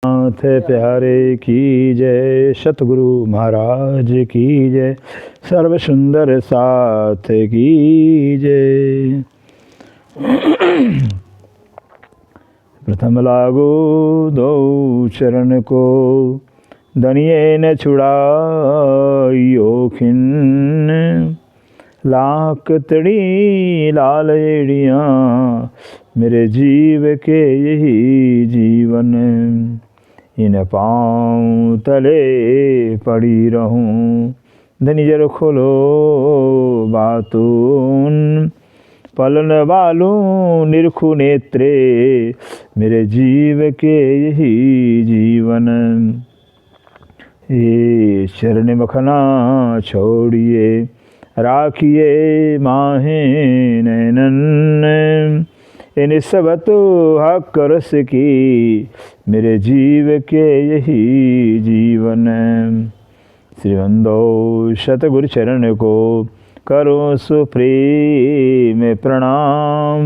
नाथ प्यारे की जय, सतगुरु महाराज की जय, सर्व सुंदर साथ की जय। प्रथम लागो दो चरण को, दनिये न छुड़ाइयो खिन्न। लाख तड़ी लाल एड़ियाँ, मेरे जीव के यही जीवन। इन पाँव तले पड़ी रहूं, धनिजर खोलो बातून। पलन वालूं निरखु नेत्रे, मेरे जीव के यही जीवन। ये चरण मखना छोड़िए, राखिए माहे नैनन। इन सब तो हक रस की, मेरे जीव के यही जीवन। श्रीवंदो सतगुरु चरण को, करो सुप्रेम प्रणाम।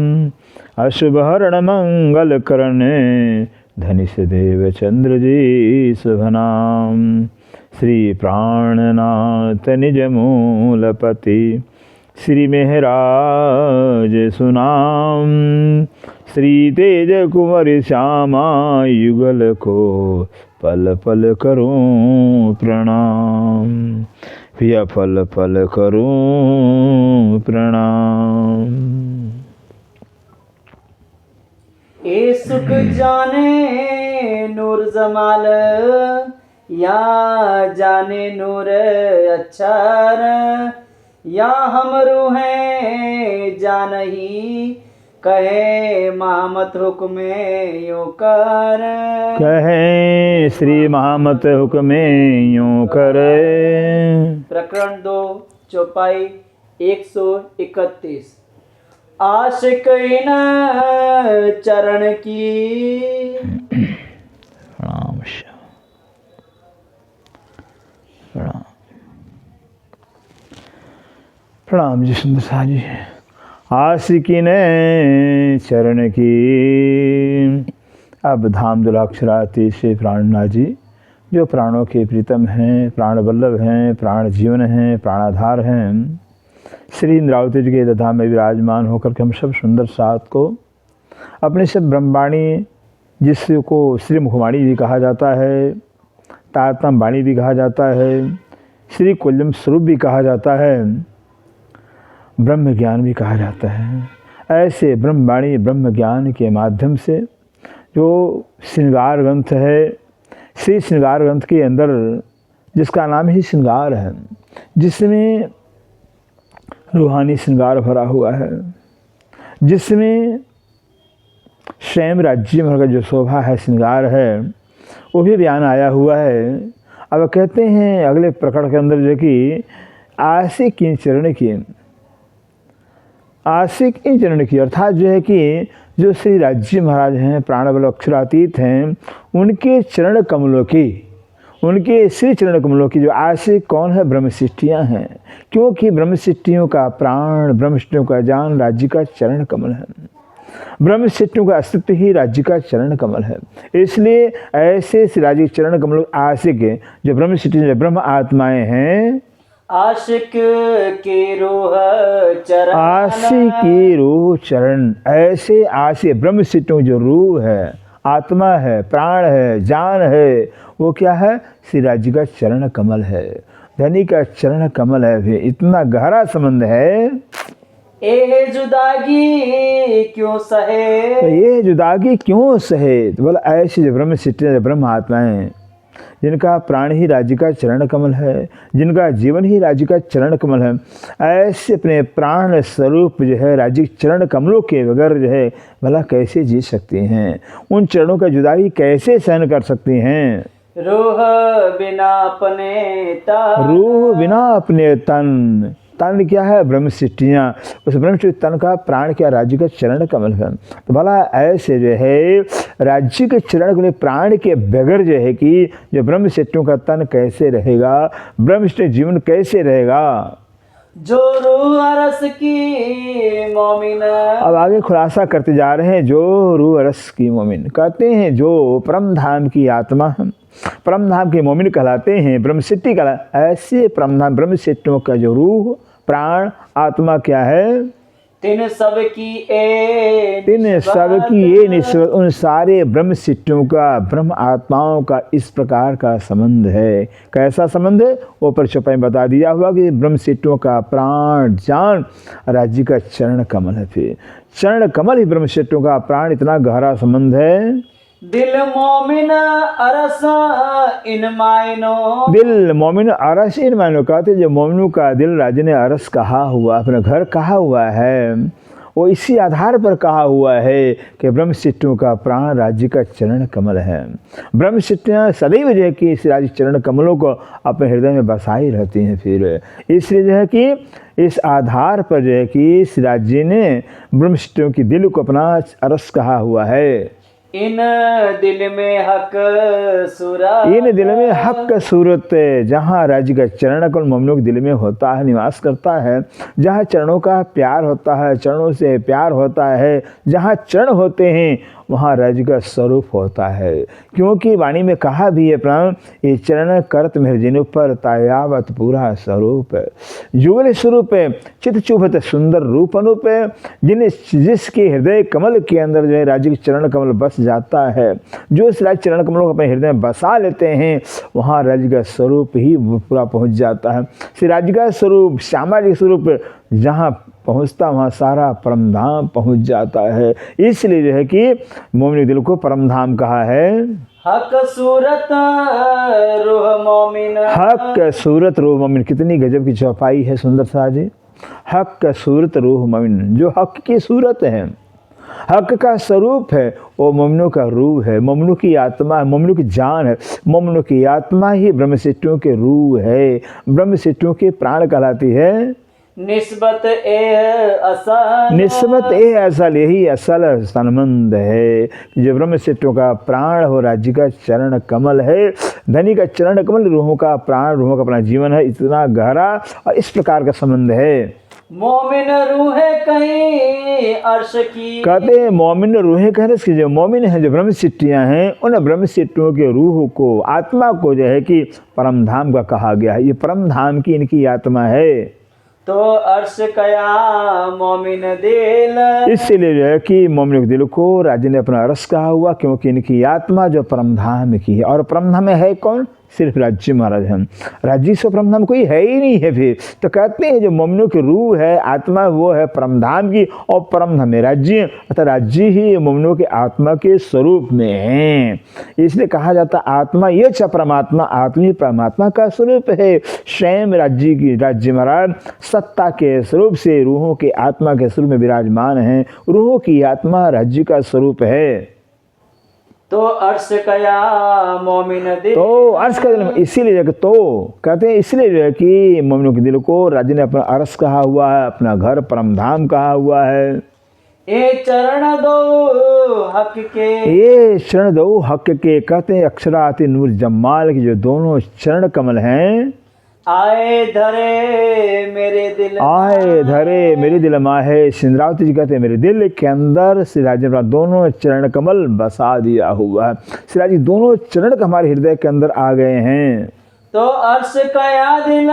अशुभ हरण मंगल करने, धनिष देव चंद्र जी शुभ नाम। श्री प्राणनाथ निज मूलपति, श्री मेहराज सुनाम। श्री तेज कुंवर श्यामा युगल को, पल पल करूं प्रणाम। पिया पल पल करूं प्रणाम। ए सुख जाने नूर जमाल, या जाने नूर अक्षर। या हमरू हैं जानही, कहे महामत हुक्मे यूं कर। कहे श्री महामत हुक्मे यूं करे। प्रकरण 2 चौपाई 131। आशिक इन चरण की, प्रणाम प्रणाम प्रणाम जी सुंदर साह जी। आशिकी ने चरण की। अब धाम दुलाक्षराती श्री प्राणनाथ जी, जो प्राणों के प्रीतम हैं, प्राण वल्लभ हैं, प्राण जीवन हैं, प्राणाधार हैं, श्री इंद्रावती जी के धाम में विराजमान होकर के हम सब सुंदर साथ को अपने से ब्रह्मवाणी, जिसको श्री मुखवाणी भी कहा जाता है, तारतम वाणी भी कहा जाता है, श्री कुल्लम स्वरूप भी कहा जाता है, ब्रह्म ज्ञान भी कहा जाता है। ऐसे ब्रह्मवाणी ब्रह्म ज्ञान के माध्यम से जो श्रृंगार ग्रंथ है, श्री श्रृंगार ग्रंथ के अंदर जिसका नाम ही श्रृंगार है, जिसमें रूहानी श्रृंगार भरा हुआ है, जिसमें स्वयं राज्य में का जो शोभा है, श्रृंगार है, वो भी बयान आया हुआ है। अब कहते हैं अगले प्रकरण के अंदर जो कि आशिक इन चरण की, आशिक इन चरण की अर्थात जो है कि जो श्री राज्य महाराज हैं, प्राणबल अक्षरातीत हैं, उनके चरण कमलों की, उनके श्री चरण कमलों की जो आशिक कौन है? ब्रह्मशिष्टियाँ हैं, क्योंकि ब्रह्मशिष्टियों का प्राण, ब्रह्मशिष्टियों का जान राज्य का चरण कमल है। ब्रह्मशिष्टियों का अस्तित्व ही राज्य का चरण कमल है। इसलिए ऐसे राज्य के चरण कमलों आशिक जो ब्रह्मशिष्टि, जो ब्रह्म आत्माएं हैं, आशिक की रूह चरण, आशिक की रूह चरण, ऐसे आशिक ब्रह्मशिष्टियों जो रूह है, आत्मा है, प्राण है, जान है, वो क्या है? श्री राज्य का चरण कमल है, धनी का चरण कमल है। भी इतना गहरा संबंध है। ए जुदागी क्यों सहे, तो ये जुदागी क्यों सहे? तो बोला ऐसे जो ब्रह्मशिष्टि, ब्रह्म आत्माएं, जिनका प्राण ही राज्य का चरण कमल है, जिनका जीवन ही राज्य का चरण कमल है, ऐसे अपने प्राण स्वरूप जो है राज्य चरण कमलों के बगैर जो है भला कैसे जी सकती हैं? उन चरणों का जुदाई कैसे सहन कर सकती हैं? रूह बिना अपने तन, रूह बिना अपने तन, तन क्या है? ब्रह्मशिष्टियाँ, उस ब्रह्मशिष्टि तन का प्राण क्या? राज्य का चरण कमल है। तो भला ऐसे जो है राज्य के चरण कमल प्राण के बगैर जो है कि जो ब्रह्मशिष्टियों का तन कैसे रहेगा, ब्रह्मशिष्टि जीवन कैसे रहेगा? जो रूह रस की मोमिन। अब आगे खुलासा करते जा रहे हैं। जो रूह रस की मोमिन कहते हैं, जो परम धाम की आत्मा, परम धाम के मोमिन कहलाते हैं, ब्रह्मसिद्धि कहला। ऐसे परम धाम ब्रह्मसिद्धियों का जो रूह प्राण आत्मा क्या है, तिन सब की ए इन सब की ये निस्बत उन सारे ब्रह्म सिद्धियों का, ब्रह्म आत्माओं का इस प्रकार का संबंध है। कैसा संबंध है? ऊपर चौपाई में बता दिया हुआ कि ब्रह्म सिद्धियों का प्राण जान राज्य का चरण कमल है। फिर चरण कमल ही ब्रह्म सिद्धियों का प्राण, इतना गहरा संबंध है। दिल मोमिन अरस इन मायनो। दिल मोमिन अरस इन मायनो कहते, जो मोमिनों का दिल राज्य ने अरस कहा हुआ, अपना घर कहा हुआ है, वो इसी आधार पर कहा हुआ है कि ब्रह्म सिद्धियों का प्राण राज्य का चरण कमल है। ब्रह्म सिद्धियाँ सदैव जो है कि इस राज्य चरण कमलों को अपने हृदय में बसाई रहती हैं। फिर इसलिए जो है कि इस आधार पर जो है कि इस राज्य ने ब्रह्म सिद्धियों की दिल को अपना अरस कहा हुआ है। इन दिल में हक सूरत। इन दिल में हक सूरत, जहाँ राज्य का चरण कमल मोमिनों के दिल में होता है, निवास करता है, जहाँ चरणों का प्यार होता है, चरणों से प्यार होता है, जहाँ चरण होते हैं वहाँ राज्य का स्वरूप होता है। क्योंकि वाणी में कहा भी है, प्राण ये चरण करत मेरे जिन पर तायावत पूरा स्वरूप है, युगल स्वरूप है, चित चुभत सुंदर रूप अनूप है। जिसके हृदय कमल के अंदर जो है राज्य के चरण कमल बस जाता है, जो इस राज्य चरण कमलों को अपने हृदय में बसा लेते हैं, वहाँ राज्य का स्वरूप ही पूरा पहुँच जाता है। श्री राज्य का स्वरूप, श्यामा जी का स्वरूप जहाँ पहुँचता वहाँ सारा परम धाम पहुँच जाता है। इसलिए जो है कि मोमिन दिल को परम धाम कहा है। हक सूरत रूह मोमिन। हक सूरत रूह मोमिन, कितनी गजब की चौपाई है सुंदर सा जी। हक सूरत रूह मोमिन, जो हक की सूरत है, हक का स्वरूप है, वो मोमिनों का रूह है, मोमिनों की आत्मा है, मोमिनों की जान है। मोमिनों की आत्मा ही ब्रह्म सिद्धियों के रूह है, ब्रह्म सिद्धियों के प्राण कहलाती है। निस्बत ए असल। निस्बत ए असल, यही असल संबंध है कि जो ब्रह्म सिद्धियों का प्राण हो राज्य का चरण कमल है। धनी का चरण कमल रूहों का प्राण, रूहों का अपना जीवन है। इतना गहरा और इस प्रकार का संबंध है। मोमिन रूह कहीं अर्श की। कहते हैं मोमिन रूहें कह रहे, जो मोमिन है, जो ब्रह्म सिद्धियाँ हैं, उन ब्रह्म सिद्धियों के रूह को, आत्मा को जो है कि परम धाम का कहा गया है। ये परम धाम की इनकी आत्मा है। तो अर्श कया मोमिन दिल। इसलिए जो है कि मोमिन के दिल को राज्य ने अपना अरस कहा हुआ, क्योंकि इनकी आत्मा जो परम धाम की है। और परम धाम में है कौन? सिर्फ राज्य महाराज हैं। राज्य से परम धाम कोई है ही नहीं है। फिर तो कहते हैं जो मोमिनों की रूह है, आत्मा, वो है परम धाम की, और परम धाम में राज्य, अर्थात राज्य ही मोमिनों के आत्मा के स्वरूप में है। इसलिए कहा जाता आत्मा ये च परमात्मा, आत्मा ही परमात्मा का स्वरूप है। स्वयं राज्य की, राज्य महाराज सत्ता के स्वरूप से रूहों के आत्मा के स्वरूप में विराजमान हैं। रूहों की आत्मा राज्य का स्वरूप है। तो अर्श कया मोमिन दिल। तो अर्श का दिल, इसीलिए तो कहते हैं, इसलिए जो है कि मोमिनों के दिल को राज्य ने अपना अरस कहा हुआ है, अपना घर परम धाम कहा हुआ है। ये चरण दो हक के। ये चरण दो हक के, कहते हैं अक्षराति नूर जमाल की जो दोनों चरण कमल हैं, आए धरे मेरे दिल। आए धरे मेरे दिल में है। सिंधरावती जी कहते हैं मेरे दिल के अंदर श्री राज्य ने दोनों चरण कमल बसा दिया हुआ है। श्री राज्य दोनों चरण हमारे हृदय के अंदर आ गए हैं। तो अर्श कया दिल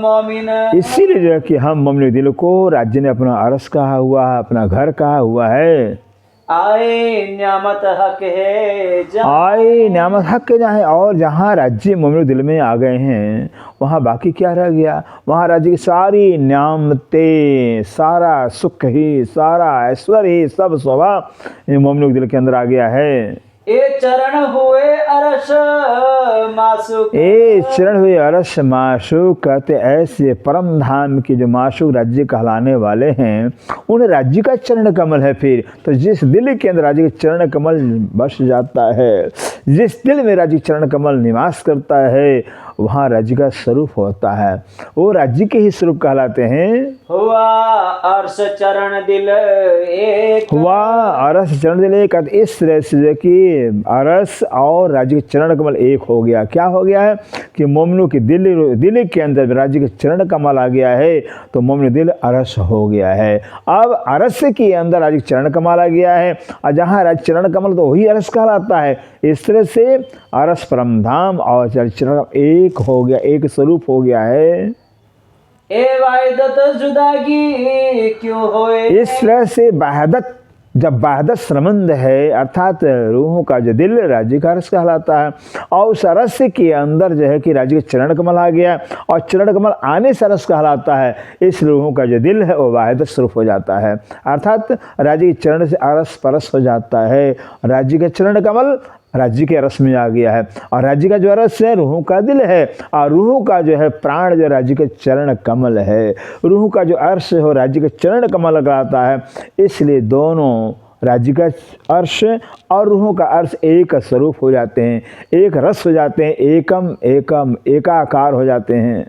मोमिन। इसीलिए जो है कि हम मोमिन दिल को राज्य ने अपना अरस कहा हुआ है, अपना घर कहा हुआ है। आए न्यामत हक है जहाँ। आए न्यामत हक के जहाँ, और जहाँ राज्य मोमिन दिल में आ गए हैं वहाँ बाकी क्या रह गया? वहाँ राज्य की सारी न्यामतें, सारा सुख ही, सारा ऐश्वर्य ही, सब स्वभाव मोमिन दिल के अंदर आ गया है। ए चरण हुए अरश मासूक। ए चरण हुए अरश माशूक, कहते ऐसे परम धाम की जो माशूक राज्य कहलाने वाले हैं, उन राज्य का चरण कमल है। फिर तो जिस दिल के अंदर राज्य का चरण कमल बस जाता है, जिस दिल में राज्य चरण कमल निवास करता है, वहाँ राज्य का स्वरूप होता है। वो राज्य के ही स्वरूप कहलाते हैं। हुआ अर्श चरण दिल एक। हुआ अरस चरण दिल एक। इस तरह से जो कि अरस और राज्य के चरण कमल एक हो गया। क्या हो गया है कि मोमिनों की दिल के अंदर राज्य के चरण कमल आ गया है, तो मोमिन दिल अरस हो गया है। अब अरस के अंदर राज्य के चरण कमल आ गया है, और जहाँ राज्य चरण कमल तो वही अरस कहलाता है। इस तरह से अरस परमधाम और चरण एक हो गया, एक स्वरूप हो गया है। ए वायदत जुदागी क्यों होए। इस तरह से वाहदत, जब वाहदत संबंध है अर्थात रूहों का जो दिल राज्य का रस कहलाता है, और उस रस के अंदर जो है कि राज्य के चरण कमल आ गया, और चरण कमल आने से रस कहलाता है। इस रूहों का जो दिल है वो वाहदत स्वरूप हो जाता है, अर्थात राज्य के चरण से अरस परस हो जाता है। राज्य के चरण कमल राज्य के रस में आ गया है, और राज्य का जो रस है रूहों का दिल है, और रूहों का जो है प्राण जो राज्य के चरण कमल है। रूहों का जो अर्श हो राज्य के चरण कमल लगाता है, इसलिए दोनों राज्य का अर्श और रूहों का अर्श एक स्वरूप हो जाते हैं, एक रस हो जाते हैं, एकम एकम एकाकार हो जाते हैं।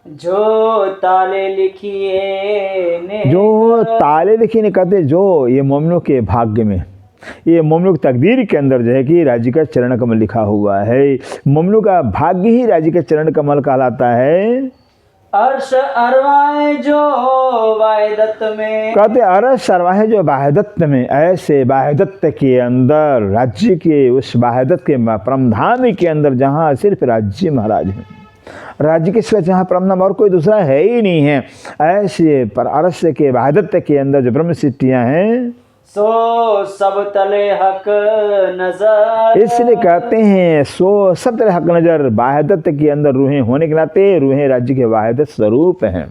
जो ताले लिखिए ने, जो ताले लिखिए ने कहते, जो ये मोमिनों के भाग्य में, ये मोमिनों की तकदीर के अंदर जो है कि राज्य का चरण कमल लिखा हुआ है। मोमिनों का भाग्य ही राज्य का चरण कमल कहलाता है। अर्श अरवाए जो वायदत में, कहते अरश अरवाहे जो वाहदत में, ऐसे वाहदत के अंदर राज्य के उस वाहदत के परमधाम के अंदर जहाँ सिर्फ राज्य महाराज हैं, राज्य के सिवा जहाँ परमधाम और कोई दूसरा है ही नहीं है, ऐसे पर अरश के वाहदत के अंदर जो ब्रह्म सिद्धियाँ हैं, सो सब तले हक नजर। इसलिए कहते हैं सो सब तरह हक नजर। वाहदत के अंदर रूहें होने के नाते रूहें राज्य के वाहदत स्वरूप हैं,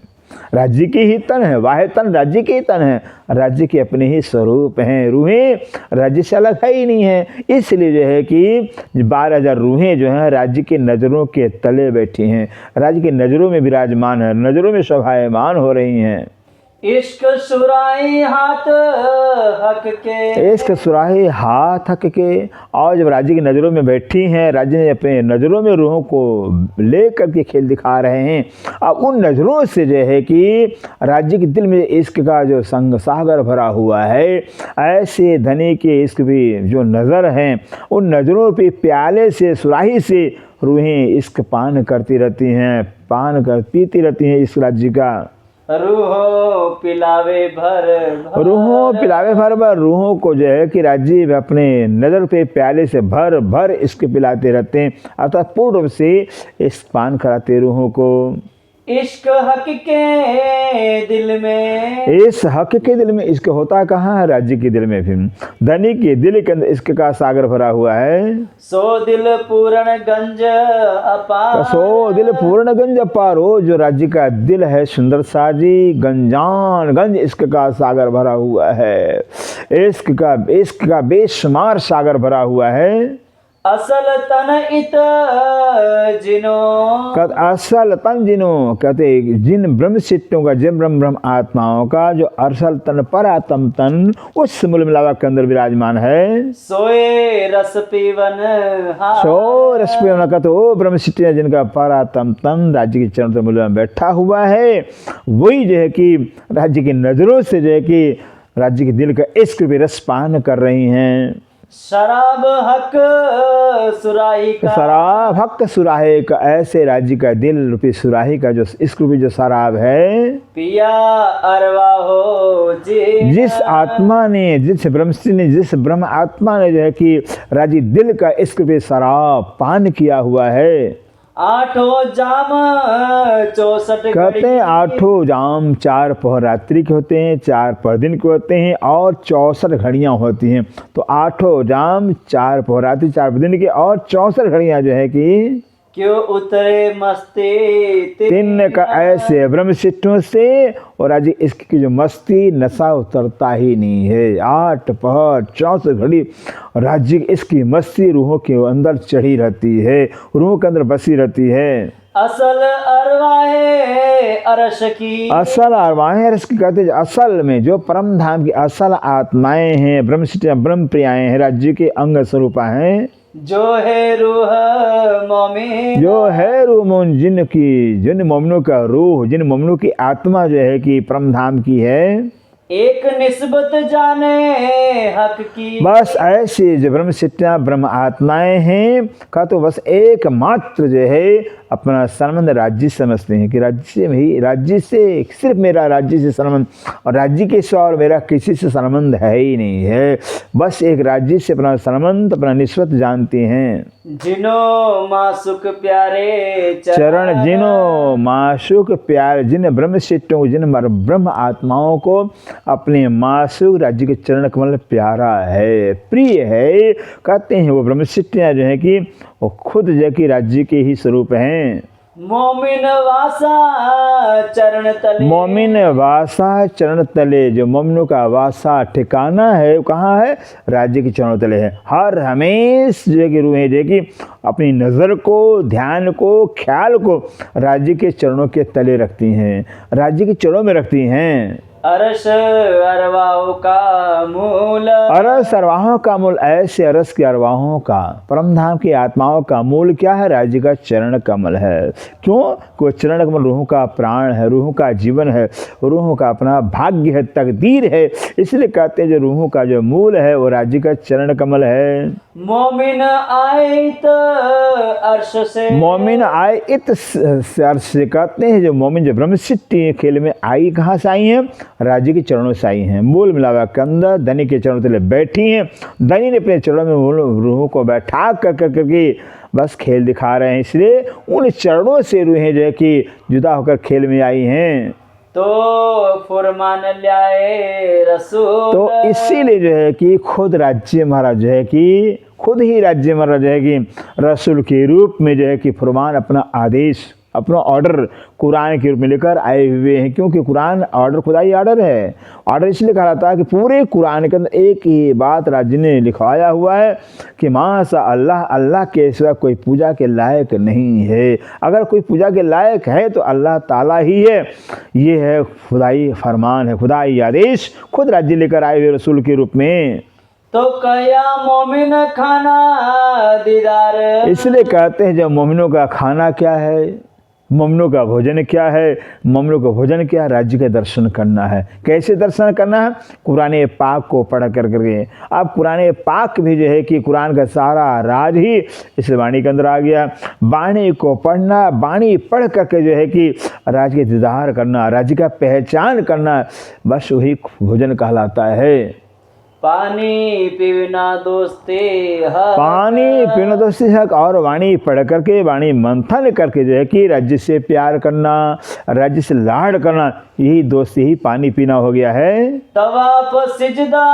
राज्य की ही तन है। वाहिद तन राज्य की ही तन है, राज्य के अपने ही स्वरूप हैं। रूहें राज्य से अलग है ही नहीं है। इसलिए जो है कि 12,000 रूहें जो हैं राज्य के नज़रों के तले बैठी हैं, राज्य की नज़रों में विराजमान है, नज़रों में शोभायमान हो रही हैं। इश्क सुराही हाथ हक के, इश्क सुराही हाथ हक के। और जब राज्य की नज़रों में बैठी हैं, राज्य ने अपने नज़रों में रूहों को ले करके खेल दिखा रहे हैं। अब उन नज़रों से जो है कि राज्य के दिल में इश्क का जो संग सागर भरा हुआ है, ऐसे धनी के इश्क भी जो नज़र हैं, उन नज़रों पे प्याले से सुराही से रूहें इश्क पान करती रहती हैं, पीती रहती हैं इस राज्य का। रूहो पिलावे भर भर, रूहों पिलावे भर भर। रूहों को जो है कि राज्य अपने नज़र पे प्याले से भर भर इश्क पिलाते रहते हैं, अर्थात पूर्ण रूप से इश्क पान कराते रूहों को। इश्क हक के दिल में, इस हक के दिल में इश्क होता कहाँ है? राज्य के दिल में भी। धनी के दिल के अंदर इश्क का सागर भरा हुआ है। सो दिल पूर्ण गंज अपार, सो दिल पूर्ण गंज अपार। हो जो राज्य का दिल है सुंदर साजी, गंजान गंज इश्क का सागर भरा हुआ है। इश्क का बेशुमार सागर भरा है। असल तन इत जिनो, असल तन जिनो कहते जिन ब्रह्म सिद्धों का, जिन ब्रह्म आत्माओं का जो असल तन परात्म तन उस मूल मिलावा के अंदर विराजमान है। सोए रस पीवन हार, सो रस पीवन कहते वो ब्रह्म सिद्धियाँ जिनका परात्म तन राज्य के चरण मूल में बैठा हुआ है, वही जो है कि राज्य की नज़रों से जो है कि राज्य के दिल का इश्क भी रस पान कर रही हैं। शराब हक सुराही का, शराब हक सुराही का। ऐसे राज्य का दिल रूपी सुराही का जो इश्क रूपी जो शराब है, पिया अरवा हो जिस आत्मा ने, जिस ब्रह्म आत्मा ने जो है कि राज्य दिल का इश्क रूपी शराब पान किया हुआ है। आठों जाम 64 कहते हैं आठों जाम 4 पहर रात्रि के होते हैं, 4 पहर दिन के होते हैं, और 64 घड़ियाँ होती हैं। तो आठों जाम 4 पहर रात्रि 4 दिन के और 64 घड़ियाँ जो है कि क्यों उतरे मस्ती तीन का ऐसे ब्रह्म सिद्धों से। और आज इसकी जो मस्ती नशा उतरता ही नहीं है। 8 पहर 64 घड़ी राज्य इसकी मस्ती रूहों के अंदर चढ़ी रहती है, रूहों के अंदर बसी रहती है। असल अरवाहे अरश की, असल अरवाहे अरश की कहते हैं असल में जो परम धाम की असल आत्माएं हैं, ब्रह्म सिद्धियाँ ब्रह्म प्रियाएँ हैं, राज्य के अंग स्वरूपा हैं। जो है रूह मोमिन, जो है रूह मोमिन, जिन मोमिनों का रूह, जिन मोमिनों की आत्मा जो है कि परम धाम की है, एक निस्बत जाने हक की। बस ऐसे जो ब्रह्म सिद्धियाँ ब्रह्म आत्माएं हैं का तो बस एकमात्र जो है अपना संबंध राज्य समझते हैं कि राज्य में ही, राज्य से सिर्फ मेरा राज्य से संबंध, और राज्य के सिवा और मेरा किसी से संबंध है ही नहीं है। बस एक राज्य से अपना संबंध, अपना निस्बत जानते हैं। जिनो मासुक प्यारे चरण जिनो माशुक प्यार, जिन ब्रह्म सिद्धों, जिन ब्रह्म आत्माओं को अपने माशुक राज्य के चरण कमल प्यारा है, प्रिय है, कहते हैं वो ब्रह्म सिद्धियाँ जो है कि वो खुद जो कि राज्य के ही स्वरूप हैं। मोमिन वासा चरण तले, मोमिन वासा चरण तले, जो मोमिनों का वासा ठिकाना है वो कहाँ है? राज्य के चरणों तले है। हर हमेश जो कि रूहें जो कि अपनी नज़र को, ध्यान को, ख्याल को राज्य के चरणों के तले रखती हैं, राज्य के चरणों में रखती हैं। अरस अरवाहों का मूल, अरस अरवाहों का मूल, ऐसे अरस के अरवाहों का, परम धाम की आत्माओं का मूल क्या है? राज्य का चरण कमल है। क्यों? कोई चरण कमल रूहों का प्राण है, रूहों का जीवन है, रूहों का अपना भाग्य है, तकदीर है। इसलिए कहते हैं जो रूहों का जो मूल है वो राज्य का चरण कमल है। मोमिन आए तो अर्श से, मोमिन आए इत अर्श से, कहते हैं जो मोमिन जो ब्रह्म सिद्धि खेल में आई, कहाँ से आई हैं? राज्य के चरणों से आई हैं। मूल मिलावा के अंदर धनी के चरणों तले बैठी हैं। धनी ने अपने चरणों में रूहों को बैठा करके बस खेल दिखा रहे हैं। इसलिए उन चरणों से रूहें जो है कि जुदा होकर खेल में आई हैं। तो फुरमान ल्याए रसूल, तो इसीलिए जो है कि खुद राज्य महाराज जो है कि खुद ही राज्य महाराज जो है कि रसूल के रूप में जो है कि फुरमान, अपना आदेश, अपना ऑर्डर कुरान के रूप में लेकर आए हुए हैं। क्योंकि कुरान ऑर्डर खुदा ही ऑर्डर है। ऑर्डर इसलिए कहा जाता है कि पूरे कुरान के अंदर एक ही बात राज्य ने लिखवाया हुआ है कि माशा अल्लाह, अल्लाह के सिवा कोई पूजा के लायक नहीं है। अगर कोई पूजा के लायक है तो अल्लाह ताला ही है। ये है खुदाई फरमान है, खुदाई आदेश, खुद राज्य लेकर आए हुए रसूल के रूप में। तो कया मोमिन खाना दीदार, इसलिए कहते हैं जब मोमिनों का खाना क्या है, मोमिनों का भोजन क्या है? मोमिनों का भोजन क्या है? राज्य का दर्शन करना है। कैसे दर्शन करना है? कुरान पाक को पढ़ करके। अब कुरान पाक भी जो है कि कुरान का सारा राज ही इस वाणी के अंदर आ गया। वाणी को पढ़ना, वाणी पढ़ करके जो है कि राज्य के दीदार करना, राज्य का पहचान करना, बस वही भोजन कहलाता है। पानी पीना दोस्ती हक, पानी पीना दोस्ती हक, और वाणी पढ़ करके, वाणी मंथन करके जो है कि राज्य से प्यार करना, राज्य से लाड़ करना, यही दोस्ती ही पानी पीना हो गया है। तवाफ सिजदा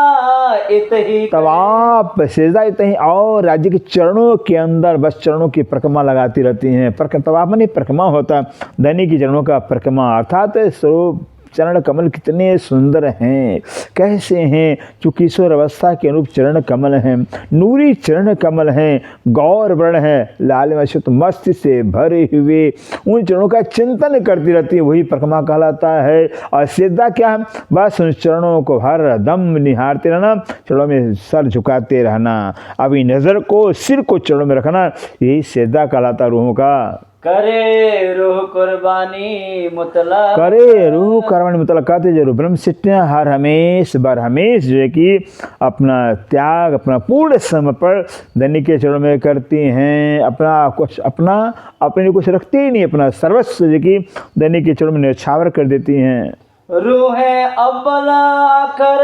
इतही, तवाफ सिजदा इतही, और राज्य के चरणों के अंदर बस चरणों की परिक्रमा लगाती रहती हैं। तवाफ माने परिक्रमा होता, दैनिक की चरणों का परिक्रमा, अर्थात स्वरूप चरण कमल कितने सुंदर हैं, कैसे हैं, जो किशोर अवस्था के अनुरूप चरण कमल हैं, नूरी चरण कमल हैं, गौर वर्ण हैं, लाल मस्त मस्त से भरे हुए, उन चरणों का चिंतन करती रहती है, वही परिक्रमा कहलाता है। और सिद्धा क्या है? बस उन चरणों को हर दम निहारते रहना, चरणों में सर झुकाते रहना, अभी नज़र को, सिर को चरणों में रखना, यही सिद्धा कहलाता रूहों का। करे रूह कुर्बानी मुतलक, करे रूह कुर्बानी मुतलक, कहते जो ब्रह्म सिद्धियाँ हर हमेश बर हमेश जो है कि अपना त्याग, अपना पूर्ण समर्पण दैनिक के चरणों में करती हैं। अपना कुछ अपने कुछ रखती ही नहीं, अपना सर्वस्व जो कि दैनिक के चरणों में न्यौछावर कर देती हैं। रूहें अव्वल आखिर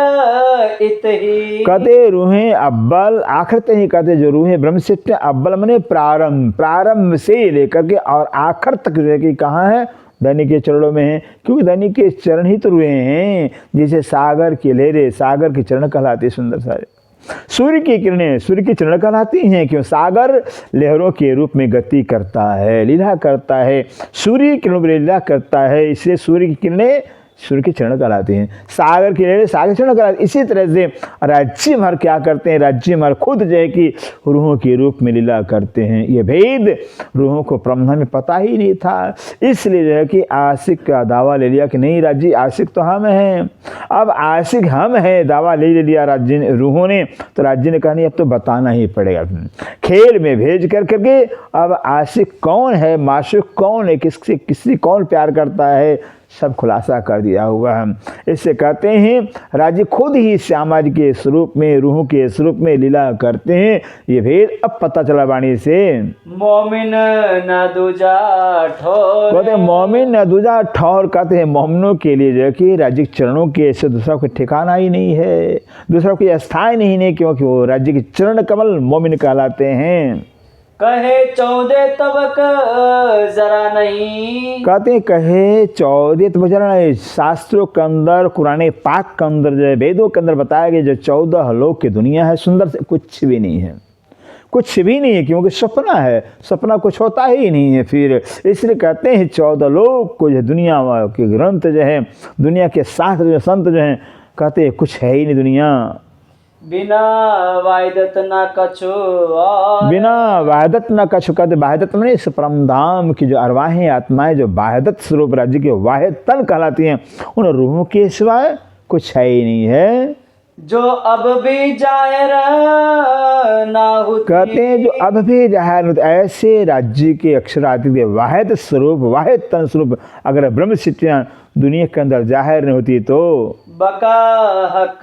इतही, कहते रूहें अव्वल आखिर ही, कहते जो रूहें ब्रह्म सिद्धियाँ अव्वल मने प्रारंभ से लेकर के और आखिर तक जो है कि कहाँ है? दैनिक के चरणों में है। क्योंकि दैनिक के चरण ही तो रूहें हैं। जैसे सागर की लहरें सागर के चरण कहलाते, सुंदर सारे सूर्य की किरणें सूर्य की चरण कहलाती हैं। क्यों? सागर लहरों के रूप में गति करता है, लीला करता है, सूर्य की किरणों में लीला करता है, इसलिए सूर्य की किरणें सूर्य के चरण कहलाते हैं, सागर की लहरें सागर चरण कहलाते हैं। इसी तरह से राज्य भर क्या करते हैं, राज्य भर खुद जो है कि रूहों के रूप में लीला करते हैं। ये भेद रूहों को ब्रह्मा में पता ही नहीं था, इसलिए जो है कि आशिक का दावा ले लिया कि नहीं राज्य आशिक तो हम हैं। अब आशिक हम हैं, दावा ले लिया राज्य ने, रूहों ने, तो राज्य ने कहा नहीं अब तो बताना ही पड़ेगा। खेल में भेज कर करके अब आशिक कौन है, माशूक कौन है, किसी कौन प्यार करता है, सब खुलासा कर दिया हुआ है। इससे कहते हैं राज्य खुद ही श्यामा जी के स्वरूप में, रूहों के स्वरूप में लीला करते हैं। ये भेद अब पता चला वाणी से। मोमिन न दूजा ठोर, कहते हैं मोमिन न दूजा ठौर, कहते हैं मोमिनों के लिए जो है कि राज्य के चरणों के ऐसे दूसरा कोई ठिकाना ही नहीं है, दूसरा कोई स्थान ही नहीं, क्योंकि वो राज्य के चरण कमल मोमिन कहलाते हैं। कहे 14 तबक जरा नहीं, कहते हैं कहे 14 तबक जरा नहीं। शास्त्रों के अंदर, कुरान पाक के अंदर जो है, वेदों के अंदर बताया गया जो 14 लोक की दुनिया है, सुंदर से कुछ भी नहीं है, कुछ भी नहीं है, क्योंकि सपना है, सपना कुछ होता ही नहीं है। फिर इसलिए कहते हैं 14 लोक को जो दुनिया के ग्रंथ जो है, दुनिया के शास्त्र जो संत जो हैं, कहते हैं कुछ है ही नहीं दुनिया। बिना वायदत न कछु और, बिना वाहदत न कछु, कहते वाहदत में इस परम धाम की जो अरवाहें आत्माएं जो वाहदत स्वरूप राज्य के वाहिद तन कहलाती हैं, उन रूहों के सिवाय कुछ है ही नहीं है। जो अब भी जाहिर ना होती, कहते हैं जो अब भी जाहिर, ऐसे राज्य के अक्षरातीत वाहिद स्वरूप, वाहिद तन स्वरूप अगर ब्रह्म सिद्धियां दुनिया के अंदर जाहिर नहीं होती तो बका हक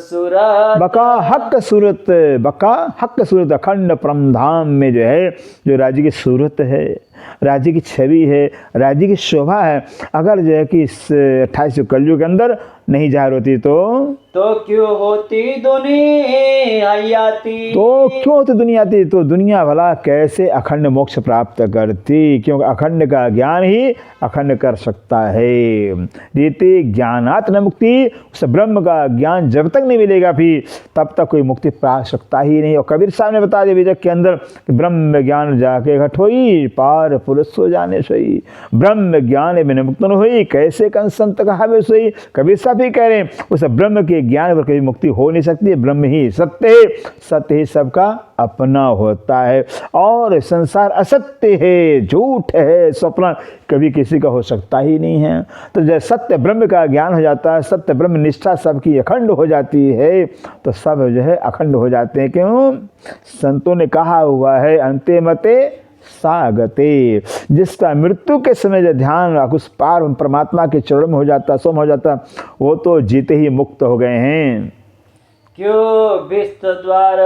सूरत, बका हक सूरत, बका हक सूरत अखंड परम धाम में जो है, जो राज्य की सूरत है, राज्य की छवि है, राज्य की शोभा है, अगर जो है कि इस 28 कलयुग के अंदर नहीं जाहिर होती तो क्यों होती दुनिया आती, तो क्यों होती दुनिया आती, तो दुनिया भला कैसे अखंड मोक्ष प्राप्त करती, क्योंकि अखंड का ज्ञान ही अखंड कर सकता है। रीति ज्ञानात् न मुक्ति, उस ब्रह्म का ज्ञान जब तक नहीं मिलेगा फिर तब तक कोई मुक्ति पा सकता ही नहीं। और कबीर साहब ने बता दिया विजय के अंदर कि ब्रह्म ज्ञान जाके घट होई, पार पुरुष हो जाने सोई, ब्रह्म ज्ञान बिन मुक्त न होई, कैसे कन संत कहावे सोई। कबीर साहब ही कह रहे हैं उस ब्रह्म के ज्ञान पर कभी मुक्ति हो नहीं सकती है, ब्रह्म ही सत्य है, सत्य ही सबका अपना होता है, और संसार असत्य है, झूठ है, स्वप्न कभी किसी का हो सकता ही नहीं है। तो जब सत्य ब्रह्म का ज्ञान हो जाता है, सत्य ब्रह्म निष्ठा सबकी अखंड हो जाती है, तो सब जो है अखंड हो जाते हैं। क्यों? संतों ने कहा हुआ है अंते मते सागते, जिसका मृत्यु के समय जो ध्यान उस पार परमात्मा के चरण में हो जाता, सोम हो जाता, वो तो जीते ही मुक्त हो गए हैं। क्यों विश्व द्वार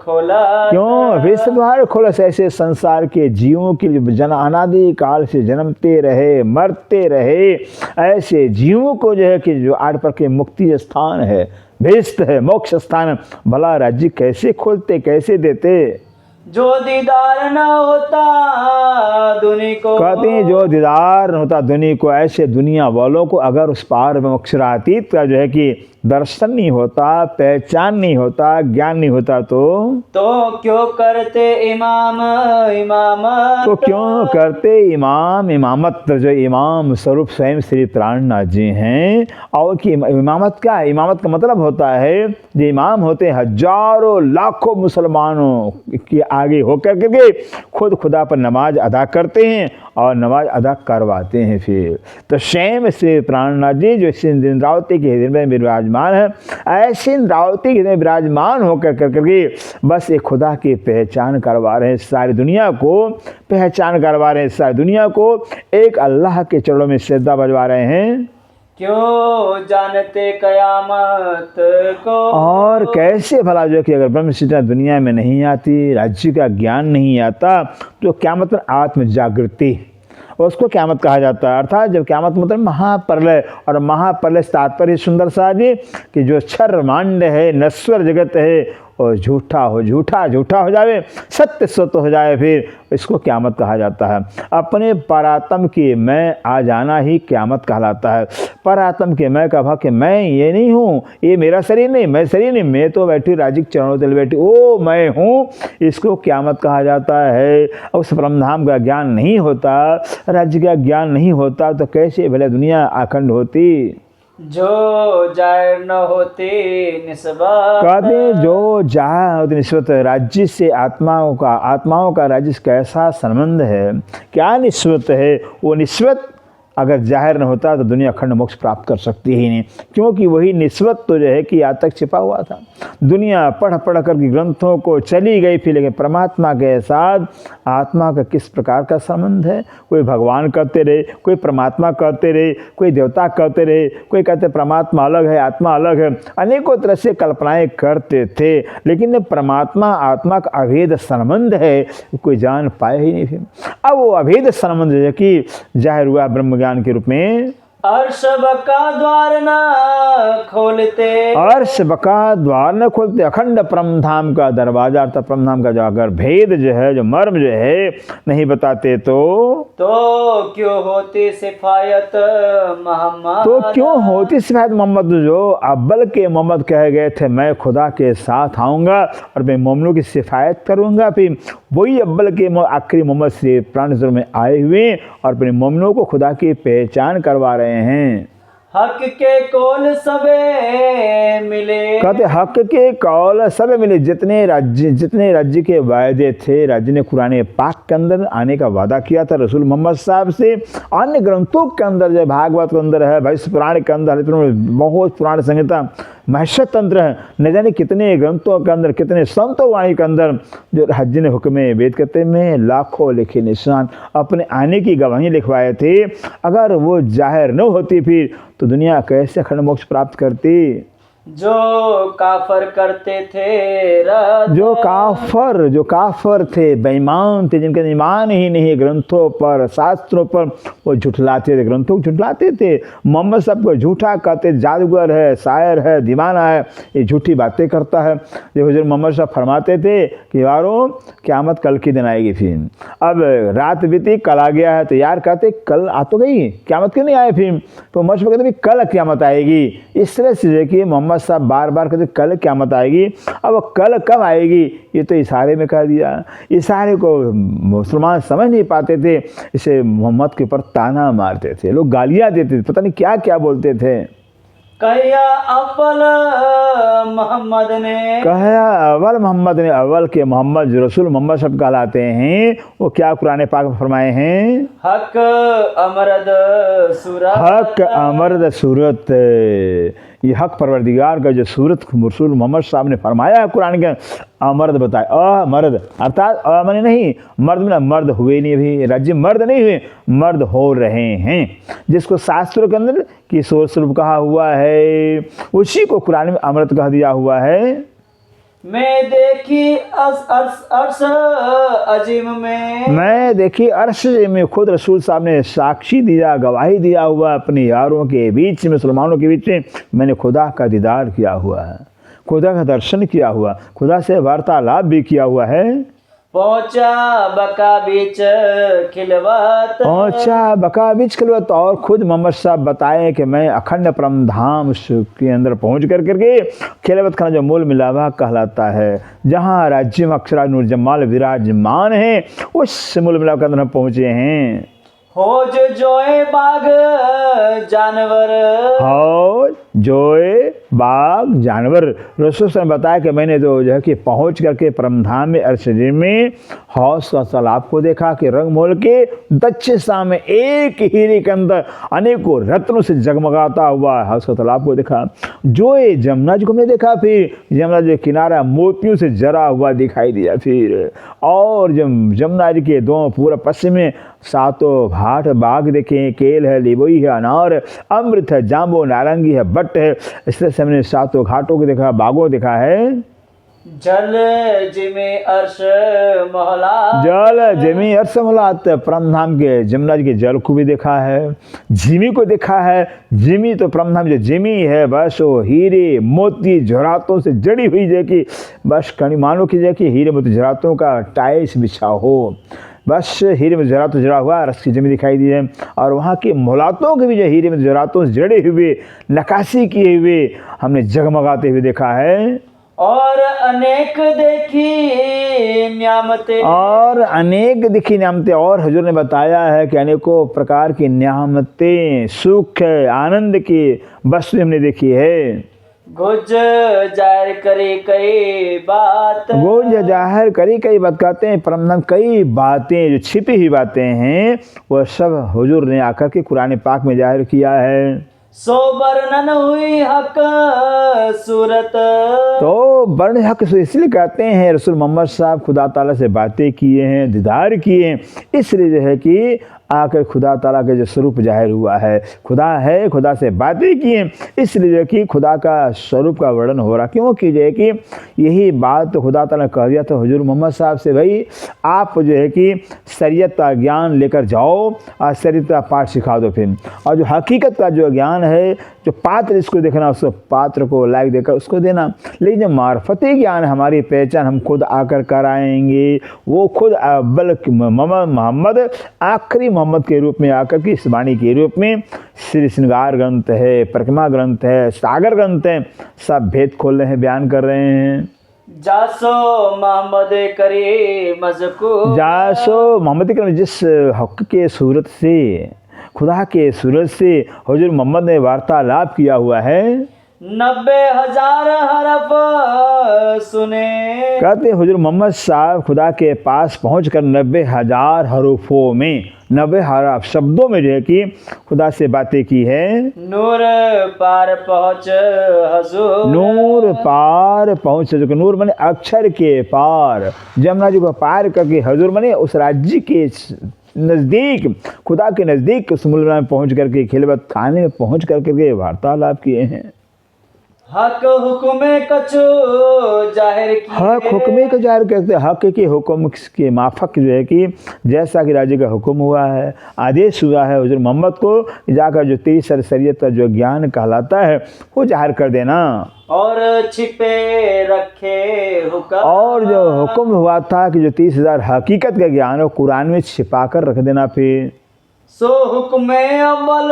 खोला, क्यों विश्व द्वार खोला, ऐसे संसार के जीवों के जन अनादि काल से जन्मते रहे, मरते रहे, ऐसे जीवों को जो है कि जो आठ पर के मुक्ति स्थान है, भेस्त है, मोक्ष स्थान, भला राज्य कैसे खोलते, कैसे देते। जो दीदार न होता दुनिया को, कहते हैं जो दीदार न होता दुनिया को, ऐसे दुनिया वालों को अगर उस पार में अक्षरातीत का जो है कि दर्शन नहीं होता, पहचान नहीं होता, ज्ञान नहीं होता तो क्यों करते इमाम इमामत, तो क्यों करते इमाम इमामत। जो इमाम स्वरूप स्वयं श्री प्राणनाथ जी हैं, और कि इमामत क्या है, इमामत का मतलब होता है जो इमाम होते हैं हजारों लाखों मुसलमानों के आगे होकर के खुद खुदा पर नमाज अदा करते हैं और नमाज अदा करवाते हैं। फिर तो स्वयं श्री प्राणनाथ जी जो इंद्रावती के हृदय में विराजमान है, ऐसे इंद्रावती के हृदय में विराजमान होकर करके बस एक खुदा की पहचान करवा रहे हैं, सारी दुनिया को पहचान करवा रहे हैं, सारी दुनिया को एक अल्लाह के चरणों में श्रद्धा बजवा रहे हैं। क्यों जानते कयामत को, और कैसे भला जो कि अगर ब्रह्म सिद्धियाँ दुनिया में नहीं आती, राज्य का ज्ञान नहीं आता, तो क्या मतलब आत्म जागृति, उसको क़यामत कहा जाता है। अर्थात जब क़यामत मतलब महाप्रलय, और महाप्रलय से तात्पर्य सुंदर सा जी कि जो क्षर मांड है, नश्वर जगत है, और झूठा हो जावे, सत्य सत्य हो जाए, फिर इसको क़यामत कहा जाता है। अपने परात्म के मैं आ जाना ही क़यामत कहलाता है। परात्म के मैं का भाव कि मैं ये नहीं हूँ, ये मेरा शरीर नहीं, मैं शरीर नहीं, मैं तो बैठी राजी के चरणों तले बैठी, ओ मैं हूँ, इसको क़यामत कहा जाता है। उस परमधाम का ज्ञान नहीं होता, राज्य का ज्ञान नहीं होता, तो कैसे भले दुनिया अखंड होती। जो जाहिर न होते निस्बत, कहते जो जाहिर होते निस्बत, राज्य से आत्माओं का राज्य से कैसा संबंध है, क्या निस्बत है। वो निस्बत अगर जाहिर न होता तो दुनिया अखंड मोक्ष प्राप्त कर सकती ही नहीं, क्योंकि वही निस्बत तो जो है कि आज तक छिपा हुआ था। दुनिया पढ़ कर के ग्रंथों को चली गई थी, लेकिन परमात्मा के साथ आत्मा का किस प्रकार का संबंध है। कोई भगवान कहते रहे, कोई परमात्मा कहते रहे, कोई देवता कहते रहे, कोई कहते परमात्मा अलग है आत्मा अलग है, अनेकों तरह से कल्पनाएं करते थे, लेकिन परमात्मा आत्मा का अभेद संबंध है कोई जान पाए ही नहीं। अब वो अभेद संबंध है कि जाहिर हुआ ब्रह्म ज्ञान के रूप में। अर्श बका द्वार न खोलते, अर्श बका द्वार न खोलते, अखंड परमधाम का दरवाजा अर्थात परमधाम का जो अगर भेद जो है, जो मर्म जो है नहीं बताते तो क्यों होती सिफायत मोहम्मद, तो क्यों होती सिफायत मोहम्मद। जो अव्वल के मोहम्मद कहे गए थे मैं खुदा के साथ आऊँगा और मैं मोमिनों की सिफायत करूँगा, फिर वही अव्वल के आखिरी मोहम्मद से प्राण में आए हुए और अपने मोमिनों को खुदा की पहचान करवा रहे हैं। हक के कौल सबे मिले, कहते हक के कौल सबे मिले, जितने राज्य के वायदे थे, राज्य ने कुरान पाक के अंदर आने का वादा किया था रसूल मोहम्मद साहब से, अन्य ग्रंथों के अंदर जो भागवत के अंदर है, भविष्य पुराण के अंदर, बहुत पुराण संहिता महर्षि तंत्र है, न जाने कितने ग्रंथों के अंदर, कितने संतों वाणी के अंदर जो राज्य ने हुक्म वेद कहते में लाखों लिखे निशान अपने आने की गवाही लिखवाए थे। अगर वो जाहिर न होती फिर तो दुनिया कैसे अखंड मोक्ष प्राप्त करती। जो काफर करते थे रद्द, जो काफर थे, बेईमान थे, जिनका ईमान ही नहीं ग्रंथों पर शास्त्रों पर, वो झुठलाते थे, ग्रंथों को झुठलाते थे। मोहम्मद साहब को झूठा कहते, जादूगर है, शायर है, दीवाना है, ये झूठी बातें करता है। जो हुजूर मोहम्मद साहब फरमाते थे कि यारों क़यामत कल की दिन आएगी। फिर अब रात बीती कल आ गया है, तो यार कहते कल आ तो गई, क़यामत क्यों नहीं आए। फिर तो मोहम्मद कहते कल क़यामत आएगी। इस तरह से कि मोहम्मद साहब बार बार कहते कल क़यामत आएगी। अब कल कब आएगी ये तो इशारे में कह दिया। इशारे को मुसलमान समझ नहीं पाते थे, इसे मोहम्मद के ऊपर ताना मारते थे, लोग गालियाँ देते थे, पता नहीं क्या क्या बोलते थे। कहिया अव्वल मोहम्मद ने, कहा अव्वल मोहम्मद ने, अव्वल के मोहम्मद जो रसूल मोहम्मद सब कहलाते हैं, वो क्या कुरान पाक में फरमाए हैं, हक अमरद सूरत, हक अमरद सूरत। ये हक परवरदिगार का जो सूरत रसूल मोहम्मद साहब ने फरमाया है कुरान के, अमर्द बताए, अमर्द अर्थात अमने नहीं, मर्द में मर्द हुए नहीं, अभी राज्य मर्द नहीं हुए, मर्द हो रहे हैं, जिसको शास्त्रों के अंदर किशोर स्वरूप कहा हुआ है, उसी को कुरान में अमृत कह दिया हुआ है। मैं देखी अर्श अजीम में, मैं देखी अर्श में खुद रसूल साहब ने साक्षी दिया, गवाही दिया हुआ, अपने यारों के बीच में, मुसलमानों के बीच में मैंने खुदा का दीदार किया हुआ है, खुदा का दर्शन किया हुआ, खुदा से वार्तालाप भी किया हुआ है। पहुंचा बका बीच खिलवत, पहुंचा बका बीच खिलवत, और खुद मोहम्मद साहब बताए कि मैं अखंड परम धाम के अंदर पहुंच करके खिलवत खाना जो मूल मिलावा कहलाता है, जहाँ राज्य में अक्षरा नूर जमाल विराजमान है, उस मूल मिलावा के अंदर हम पहुँचे हैं। हो जोए बाग जानवर, हो जोए बाग जानवर, रसूल ने बताया कि मैंने तो जो है कि पहुँच करके परमधाम में अर्शजी में हौस का तालाब को देखा कि रंग मोल के दक्षिणा में एक हीरे के अंदर अनेकों रत्नों से जगमगाता हुआ हौस का तालाब को देखा। जोए जमुना जी को हमने देखा, फिर जमुना जी किनारा मोतियों से जरा हुआ दिखाई दिया। फिर और जब जमुना जी के दो पूरा पश्चिम में सातों घाट बाग देखे, केल है, लिबोई है, अनार है, अमृत है, जाम्बो, नारंगी है, बट है। इस तरह से हमने सातों घाटों को देखा, बागों देखा है। जल जिमे अर्श मोहला, जल जिमी अर्श मोहलात, परमधाम के जमुना जी के जल को भी देखा है, जिमी को देखा है। जिमी तो परमधाम जो जिमी है बस वो हीरे मोती जरातों से जड़ी हुई है कि बस कणी मानो की कि हीरे मोती जरातों का टाइल्स बिछा हो, बस हीरे में जरात जड़ा हुआ रस की जमी दिखाई दी है। और वहाँ की मोलातों के भी जो हीरे में जरातों से जड़े हुए नक्काशी किए हुए हमने जगमगाते हुए देखा है। और अनेक देखी न्यामतें, और अनेक दिखी नियामतें, और हजूर ने बताया है कि अनेकों प्रकार की नियामतें, सुख आनंद की वस्तु हमने देखी है। गुज जाहिर करे कई बात, गुज जाहिर करी कई बात, कहते हैं परमधाम कई बातें जो छिपी हुई बातें हैं वह सब हुजूर ने आकर के कुरान पाक में जाहिर किया है। सो वर्णन हुई हक सूरत, तो वर्ण हक इसलिए कहते हैं रसूल मोहम्मद साहब खुदा ताला से बातें किए हैं, दीदार किए हैं, इसलिए जो है कि आकर खुदा ताला के जो स्वरूप जाहिर हुआ है, खुदा है, खुदा से बातें की हैं, इसलिए जो कि खुदा का स्वरूप का वर्णन हो रहा। क्यों की जाए कि यही बात तो खुदा ताला ने कह दिया था हुजूर मोहम्मद साहब से, भाई आप जो है कि शरीयत का ज्ञान लेकर जाओ और शरीयत का पाठ सिखा दो फिर, और जो हकीकत का जो ज्ञान है, जो पात्र इसको देखना उसको पात्र को लायक देकर उसको देना। लेकिन जो मार्फती ज्ञान हमारी पहचान हम खुद आकर कराएंगे, वो खुद अव्वल मोहम्मद आखिरी मोहम्मद के रूप में आकर के इस वाणी के रूप में श्री श्रृंगार ग्रंथ है, परिक्रमा ग्रंथ है, सागर ग्रंथ है, सब भेद खोल रहे हैं, बयान कर रहे हैं। जासो मोहम्मद करे मज़कूर, जासो मोहम्मद के जिस हक के सूरत से, खुदा के सूरत से हुजूर मोहम्मद ने वार्तालाप किया हुआ है। 90,000 हरफ सुने, कहते हुजूर मोहम्मद साहब खुदा के पास पहुंचकर 90,000 हरूफों में, 90 हरफ शब्दों में जो है कि खुदा से बातें की है। नूर पार पहुँच हजूर, नूर पार पहुँच, नूर माने अक्षर के पार, जमुना जी को पार करके हजूर माने उस राज्य के नज़दीक, खुदा के नज़दीक उस मुल्क में पहुँच करके खिलवत खाने में पहुँच करके वार्तालाप किए हैं। हक हुक्मे कछु जाहिर किए, हक हुक्मे को जाहिर करते, हक के हुक्म के माफक जो है कि जैसा कि राज्य का हुक्म हुआ है, आदेश हुआ है हुजूर मोहम्मद को जाकर जो 30 शरीयत का जो ज्ञान कहलाता है वो जाहिर कर देना। और छिपे रखे हुक्म, और जो हुक्म हुआ था कि जो 30,000 हकीकत का ज्ञान है कुरान में छिपा कर रख देना। फिर सो हुक्मे अव्वल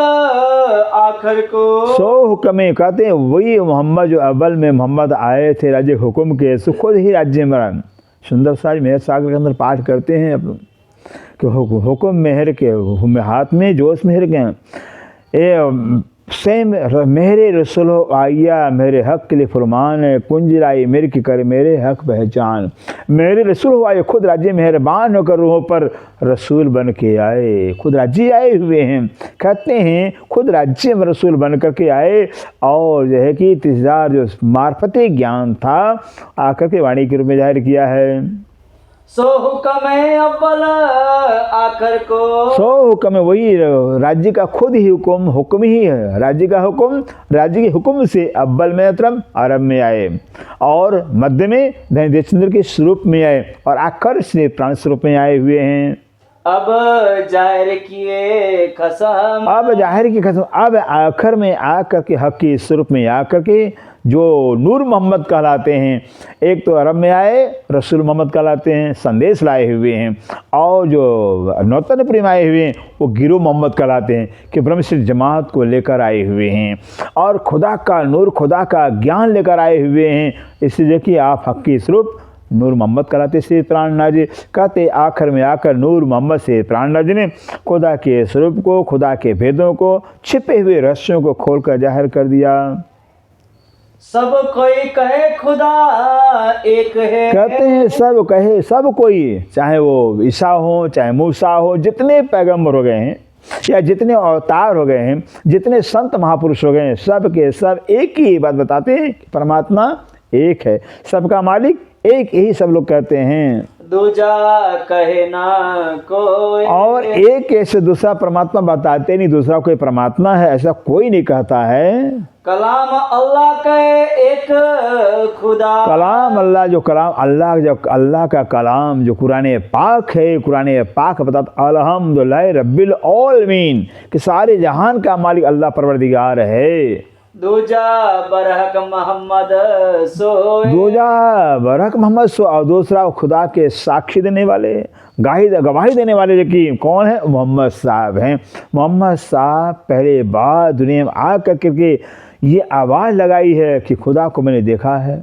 आखिर को, सो हुक्म कहते हैं वही मोहम्मद जो अव्वल में मोहम्मद आए थे राज्य हुक्म के, सो खुद ही राज्य में सुंदर सा मेहर सागर के अंदर पाठ करते हैं अपन कि हुक्म मेहर के हाथ में जोश मेहर के ए सेम मेरे रसूल आइया मेरे हक के लिए फरमान है, कुंजलाई मेरे की कर मेरे हक पहचान, मेरे रसूल हो आए खुद राज्य मेहरबान होकर रूहों पर रसूल बन के आए, खुद राज्य आए हुए हैं। कहते हैं खुद राज्य में रसूल बन करके आए और जो है कि 30,000 जो मार्फती ज्ञान था आकर के वाणी के रूप में जाहिर किया है। सो हुक्म अव्वल आखिर को, सो हुक्म वही राज्य का खुद ही हुक्म ही है, राज्य का हुक्म, राज्य के हुक्म से अव्वल में मतलब अरब में आए और मध्य में धनचंद्र के स्वरूप में आए और आखिर से प्राण स्वरूप में आए हुए हैं। अब जाहिर किए कसम, अब जाहिर की कसम, अब आखिर में आकर के हक के स्वरूप में आकर के जो नूर मोहम्मद कहलाते हैं, एक तो अरब में आए रसूल मोहम्मद कहलाते हैं, संदेश लाए हुए हैं, और जो नौतनपुरी में आए हुए हैं वो गिरो मोहम्मद कहलाते हैं कि ब्रह्मश्री जमात को लेकर आए हुए हैं और खुदा का नूर, खुदा का ज्ञान लेकर आए हुए हैं। इसलिए कि आप हक के स्वरूप नूर मोहम्मद कहलाते से प्राण नाजी कहते, आखिर में आकर नूर मोहम्मद से प्राण नाजी ने खुदा के स्वरूप को, खुदा के भेदों को, छिपे हुए रहस्यों को खोलकर जाहिर कर दिया। सब कोई कहे खुदा एक है, कहते हैं सब कहे, सब कोई, चाहे वो ईसा हो चाहे मूसा हो, जितने पैगंबर हो गए हैं या जितने अवतार हो गए हैं, जितने संत महापुरुष हो गए हैं, सब के सब एक ही बात बताते हैं कि परमात्मा एक है, सबका मालिक एक ही, सब लोग कहते हैं। दूजा कहे ना कोई। और एक ऐसे दूसरा परमात्मा बताते नहीं, दूसरा कोई परमात्मा है ऐसा कोई नहीं कहता है। कलाम अल्लाह कहे एक खुदा। कलाम अल्लाह, जो कलाम अल्लाह, जो अल्लाह का कलाम जो कुरान पाक है, कुरान पाक बताता अल्हम्दुलिल्लाह रब्बिल आलमीन कि सारे जहान का मालिक अल्लाह परवरदिगार है। दूजा बरहक मोहम्मद सोए। दूजा बरहक मोहम्मद सो, और दूसरा खुदा के साक्षी देने वाले, गवाही देने वाले जो कि कौन है, मोहम्मद साहब हैं। मोहम्मद साहब पहले बार दुनिया में आ कर के ये आवाज़ लगाई है कि खुदा को मैंने देखा है,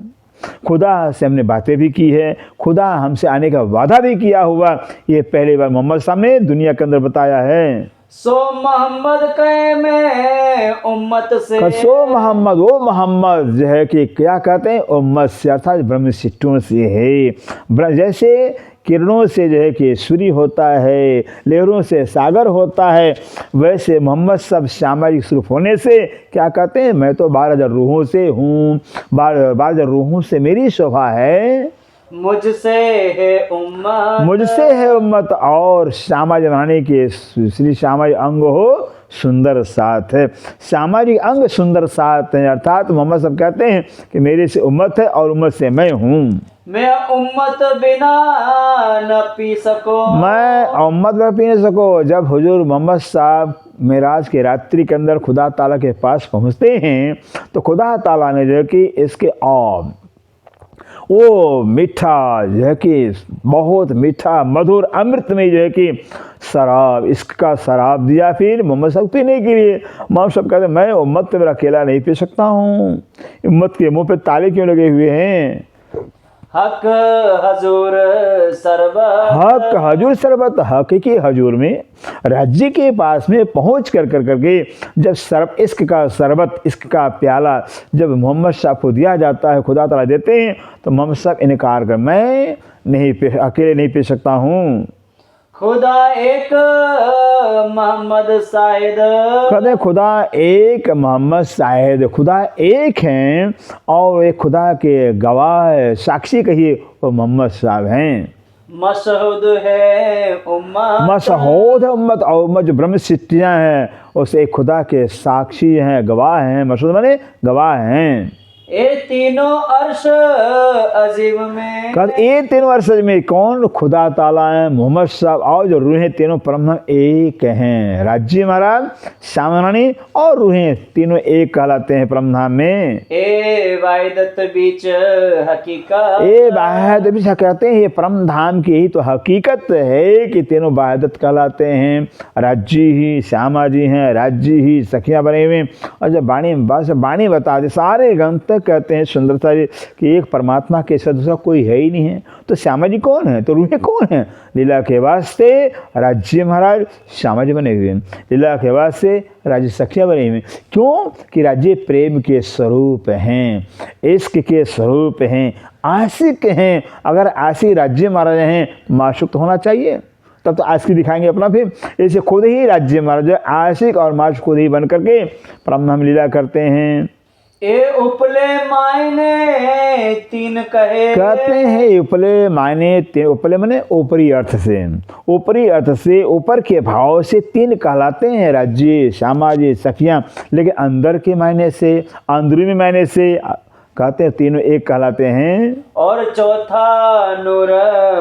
खुदा से हमने बातें भी की है, खुदा हमसे आने का वादा भी किया हुआ। ये पहली बार मोहम्मद साहब ने दुनिया के अंदर बताया है। सो मोहम्मद कहे मैं उम्मत से। सो मोहम्मद, वो मोहम्मद जो है कि क्या कहते हैं, उम्मत से अर्थात ब्रह्म सिट्टों से है। जैसे किरणों से जो है कि सूर्य होता है, लहरों से सागर होता है, वैसे मोहम्मद सब सामाजिक स्वरूप होने से क्या कहते हैं, मैं तो 12,000 रूहों से हूँ, 12,000 रूहों से मेरी शोभा है। मुझसे है उम्मत, मुझसे है उम्मत। और सामाजिक बनाने के श्री सामाजिक अंग हो सुंदर साथ है, सामाजिक अंग सुंदर साथ है। अर्थात मोहम्मद सब कहते हैं कि मेरे से उम्मत है और उम्मत से मैं हूँ। मैं उम्मत बिना न पी सको। मैं उम्मत बिना पी नहीं सको। जब हुजूर मोहम्मद साहब मेराज के रात्रि के अंदर खुदा ताला के पास पहुँचते हैं तो खुदा ताला ने जो है कि इसके वो मीठा जो है कि बहुत मीठा मधुर अमृत में जो है कि शराब, इसका शराब दिया फिर मोहम्मद साहब पीने के लिए। मोहम्मद साहब कहते मैं उम्मत में अकेला नहीं पी सकता हूँ, उम्मत के मुंह पे ताले क्यों लगे हुए हैं। हक हजूर सरबत, हक हजूर शरबत, हकीकी हजूर में राज्य के पास में पहुँच कर करके जब इश्क का शरबत, इश्क का प्याला जब मोहम्मद साहब को दिया जाता है, खुदा ताला देते हैं, तो मोहम्मद साहब इनकार कर मैं नहीं अकेले नहीं पी सकता हूँ। खुदा एक मोहम्मद शाहिद। कहते खुदा एक मोहम्मद शाहिद, खुदा एक हैं और एक खुदा के गवाह साक्षी कहिए वो मोहम्मद साहब हैं। मशहूद है उम्मत, मशहूद है उम्मत, और उम्मत जो ब्रह्म सृष्टियाँ हैं उस एक खुदा के साक्षी हैं, गवाह हैं। मशहूद माने गवाह हैं। ये तीनों अर्श अजीम में, कहते ये तीनों अर्श में कौन, खुदा ताला है, मोहम्मद साहब और जो रूहें तीनों परम एक हैं। राज्य महाराज, सामरानी और रूहें तीनों एक कहलाते हैं परम धाम में। ए वाहिदत बीच हकीकत, ये वाहिदत बीच कहते हैं, ये परम धाम की ही तो हकीकत है कि तीनों वाहिदत कहलाते हैं। राज्य ही श्यामा जी हैं, राज्य ही सखियाँ बने हुए। और जब बाणी बता दे सारे ग्रंथ कहते हैं सुंदरता जी कि एक परमात्मा के साथ दूसरा कोई है ही नहीं है। तो श्यामा जी कौन है, तो रूहें कौन है। लीला के वास्ते राज्य महाराज श्यामा जी बने हुए हैं, लीला के वास्ते राज्य सखियाँ बने हुए। क्यों कि राज्य प्रेम के स्वरूप हैं, इश्क के स्वरूप हैं, आशिक हैं। अगर आशिक राज्य महाराज हैं, माशूक तो होना चाहिए, तब तो आशिक दिखाएंगे अपना। फिर ऐसे खुद ही राज्य महाराज आशिक और माशूक खुद ही बन करके परम लीला करते हैं। ए उपले मायने तीन कहे, कहते हैं उपले मायने तीन, उपले माने ऊपरी अर्थ से, ऊपरी अर्थ से ऊपर के भाव से तीन कहलाते हैं राज्य श्यामा जी सखियाँ। लेकिन अंदर के मायने से, अंदरूनी मायने से कहते हैं तीनों एक कहलाते हैं। और चौथा नूर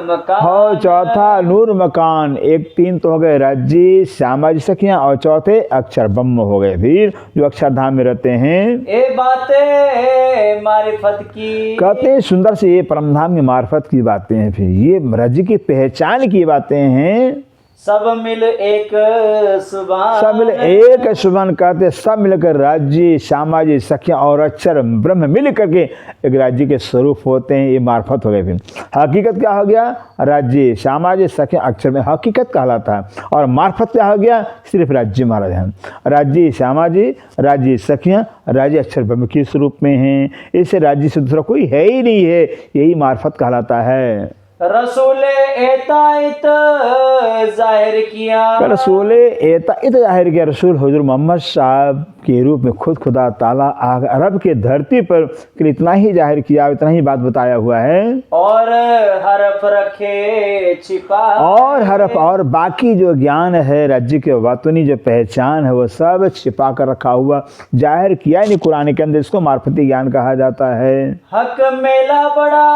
मकान, और चौथा नूर मकान। एक तीन तो हो गए राज्य श्यामा जी सखियाँ, और चौथे अक्षर ब्रह्म हो गए फिर जो अक्षरधाम में रहते हैं। ए बातें मारिफत की, कहते हैं सुंदर से ये परमधाम की मार्फत की बातें हैं, फिर ये राज्य की पहचान की बातें हैं। सब मिल एक सुभान, सब मिल एक सुभान। कहते हैं सब मिलकर राज्य श्यामा जी सखियाँ और अक्षर ब्रह्म मिल करके एक राज्य के स्वरूप होते हैं। ये मार्फत हो गए। फिर हकीकत क्या हो गया, राज्य श्यामा जी सखियाँ अक्षर में हकीकत कहलाता है। और मार्फत क्या हो गया, सिर्फ राज्य महाराज हैं। राज्य श्यामा जी, राज्य सखियाँ, राज्य अक्षर ब्रह्म के स्वरूप में हैं। इससे राज्य से दूसरा कोई है ही नहीं है, यही मार्फत कहलाता है। रसूले एताइत जाहिर किया। रसूल एता इत जाहिर किया, रसूल हुजूर मोहम्मद साहब के रूप में खुदा ताला अरब के धरती पर इतना ही जाहिर किया, इतना ही बात बताया हुआ है। और हरफ रखे छिपा, और हरफ और बाकी जो ज्ञान है राज्य के वातुनी जो पहचान है वो सब छिपा कर रखा हुआ जाहिर किया नहीं कुरान के अंदर। इसको मार्फती ज्ञान कहा जाता है। हक मेला बड़ा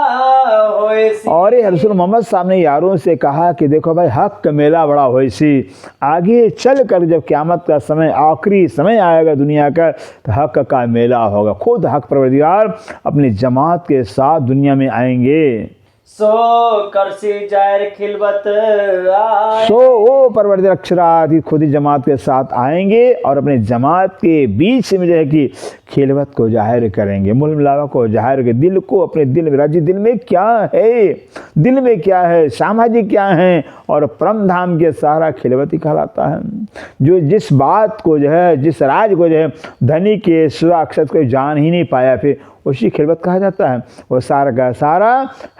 होए सी। और ये रसूल मोहम्मद साहब ने यारों से कहा कि देखो भाई हक मेला बड़ा होइसी, आगे चल कर जब क़यामत का समय आखिरी समय आएगा दुनिया का तो हक का मेला होगा। खुद हक परवरदिगार अपनी जमात के साथ दुनिया में आएंगे। सो करसी जाहिर खिलवत आए। सो वो परवरदिगार अक्षरातीत खुद ही जमात के साथ आएंगे और अपने जमात के बीच में जो है कि खिलवत को जाहिर करेंगे, मुल मिलावा को जाहिर करेंगे, दिल को अपने दिल में राजी दिल में क्या है, दिल में क्या है, सामाजिक क्या है, और परम धाम के सारा खिलवत ही कहलाता है। जो जिस बात को जो है जिस राज को जो है धनी के सिवा अक्षर को जान ही नहीं पाया फिर उसी खिलवत कहा जाता है। वो सारा का सारा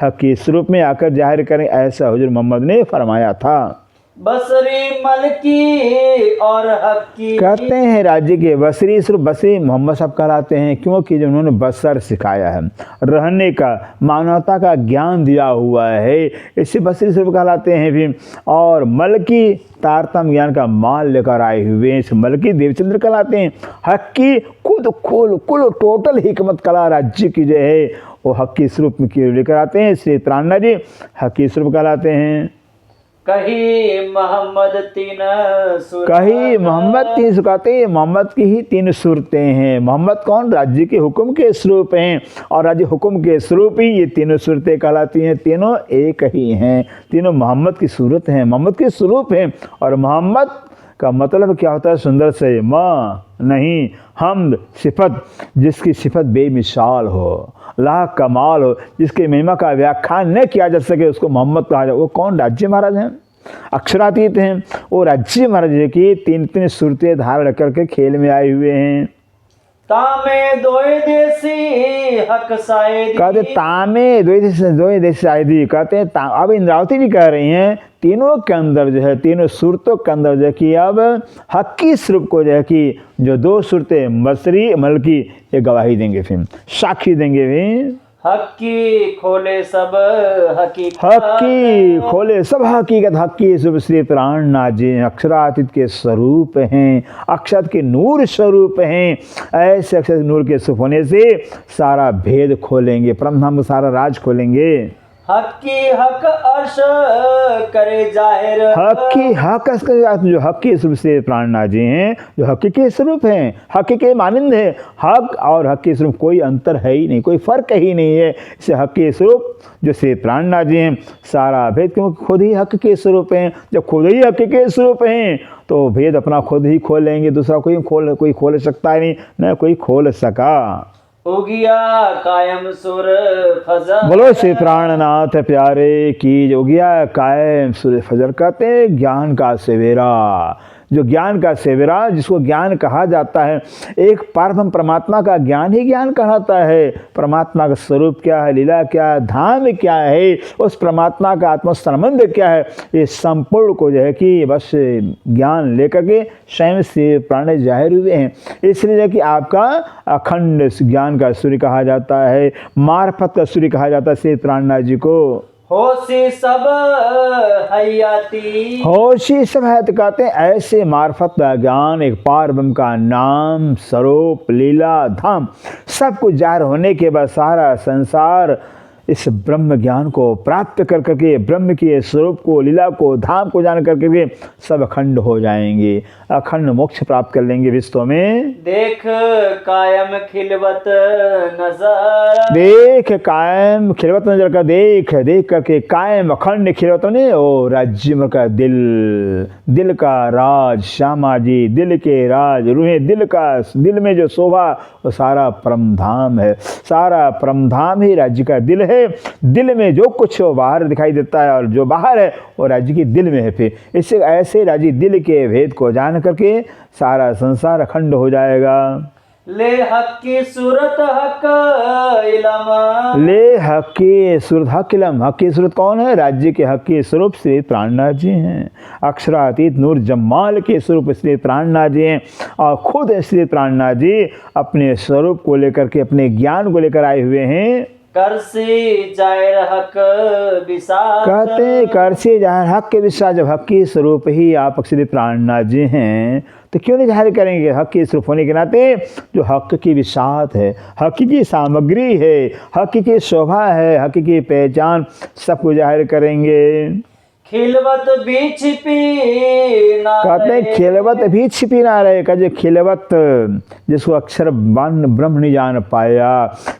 हक के स्वरूप में आकर जाहिर करें, ऐसा हुजूर मोहम्मद ने फरमाया था। बसरी मलकी और हक्की। कहते हैं राज्य के बसरी स्वरूप बसरी मोहम्मद साहब कहलाते हैं क्योंकि जो उन्होंने बसर सिखाया है, रहने का मानवता का ज्ञान दिया हुआ है, इससे बसरी स्वरूप कहलाते हैं भी। और मलकी तारतम ज्ञान का माल लेकर आए हुए इस मलकी देवचंद्र कहलाते हैं। हक्की खुद कुल टोटल हिकमत कला राज्य की जो है वो हक्की स्वरूप में लेकर आते हैं, इसलिए त्राणा जी हक्की स्वरूप कहलाते हैं। कही मोहम्मद तीन सूरत। कही मोहम्मद तीन सुखाते हैं, मोहम्मद की ही तीन सूरतें हैं। मोहम्मद कौन? राज्य के हुक्म के स्वरूप हैं और राज्य हुक्म के स्वरूप ही ये तीनों सूरतें कहलाती हैं। तीनों एक ही हैं, तीनों मोहम्मद की सूरत हैं, मोहम्मद के स्वरूप हैं। और मोहम्मद का मतलब क्या होता है? सुंदर से माँ नहीं हमद सिफत, जिसकी सिफत बेमिसाल हो, ला कमाल हो, जिसके महिमा का व्याख्यान न किया जा सके उसको मोहम्मद कहा जाए। वो कौन? राज्य महाराज हैं, अक्षरातीत हैं। वो राज्य महाराज की तीन तीन सूरतें धारण करके खेल में आए हुए हैं। तामे दोए देसी हक सायदी। कहते तामे दो देश शायदी कहते हैं। अब इंद्रावती जी कह रही हैं तीनों के अंदर जो है तीनों सूरतों के अंदर जो है कि अब हक्की स्वरूप को जो है कि जो दो सूरतें बसरी मलकी ये गवाही देंगे, फिर साक्षी देंगे भी। हक्की खोले सब हकीकत। हक्की खोले सब हकीकत। हक्की शुभ श्री प्राणनाथ जी अक्षरातीत के स्वरूप हैं, अक्षर के नूर स्वरूप हैं। ऐसे अक्षर नूर के स्वरूप होने से सारा भेद खोलेंगे, परमधाम का सारा राज खोलेंगे। हक्की हक अर्श करे जाहिर। हक्की हक जो हक्की स्वरूप से प्राणनाथ जी हैं, जो हक्की के स्वरूप हैं, हक्की के मानिंद है। हक और हक्की स्वरूप कोई अंतर है ही नहीं, कोई फर्क ही नहीं है। इसे हक्की स्वरूप जो श्री प्राणनाथ जी हैं सारा भेद, क्योंकि खुद ही हक के स्वरूप हैं। जब खुद ही हक के स्वरूप हैं तो भेद अपना खुद ही खोलेंगे, दूसरा कोई खोल सकता ही नहीं, न कोई खोल सका। उगिया कायम सुर फजर। बोलो श्री प्राणनाथ प्यारे की। उगिया कायम सुर फजर कहते हैं ज्ञान का सवेरा, जो ज्ञान का सवेरा जिसको ज्ञान कहा जाता है। एक परम परमात्मा का ज्ञान ही ज्ञान कहलाता है। परमात्मा का स्वरूप क्या है, लीला क्या है, धाम क्या है, उस परमात्मा का आत्मा संबंध क्या है, ये संपूर्ण को जो है कि बस ज्ञान लेकर के स्वयं से प्राण जाहिर हुए हैं। इसलिए जो कि आपका अखंड ज्ञान का सूर्य कहा जाता है, मार्फत का सूर्य कहा जाता है श्री प्राणनाथ जी को। होशी सब हयाती। होशी सब हयात कहते हैं ऐसे मार्फत का ज्ञान, एक पार ब्रह्म का नाम, स्वरूप, लीला, धाम सब कुछ जाहिर होने के बाद सारा संसार इस ब्रह्म ज्ञान को प्राप्त कर करके ब्रह्म के स्वरूप को, लीला को, धाम को जान कर करके सब अखंड हो जाएंगे, अखंड मोक्ष प्राप्त कर लेंगे विश्व में। देख कायम खिलवत नजर। देख कायम खिलवत नजर का देख करके कायम अखंड खिलवत ने ओ राज्य का दिल का राज, श्यामा जी दिल के राज, रूहे दिल में जो शोभा वो सारा परम धाम है। सारा परम धाम ही राज्य का दिल है। दिल में जो कुछ वो बाहर दिखाई देता है और जो बाहर है वो राज्य के दिल में है। फिर इससे ऐसे राज्य दिल के भेद को जान करके सारा संसार अखंड हो जाएगा। ले हक की सूरत हक इलम। ले हक की सूरत हक इलम। हक की सूरत कौन है? राज्य के हक के स्वरूप श्री प्राणनाथ जी हैं। अक्षरातीत नूर जमाल के स्वरूप श्री प्राणनाथ जी हैं और खुद श्री प्राणनाथ जी अपने स्वरूप को लेकर के, अपने ज्ञान को लेकर आए हुए हैं। करसी जाहिर हक विसात। कहते हैं करसी जाहिर हक के विश्वास। जब हक की स्वरूप ही आप श्री प्राणनाथ जी हैं तो क्यों नहीं जाहिर करेंगे? हक के स्वरूप होने के नाते जो हक की विसात है, हक की सामग्री है, हक की शोभा है, हक की पहचान, सबको जाहिर करेंगे। खिलवत भी छिपी ना कहते हैं खिलवत भी छिपी ना रहे। का जो खिलवत, जिसको अक्षर ब्रह्म नहीं जान पाया,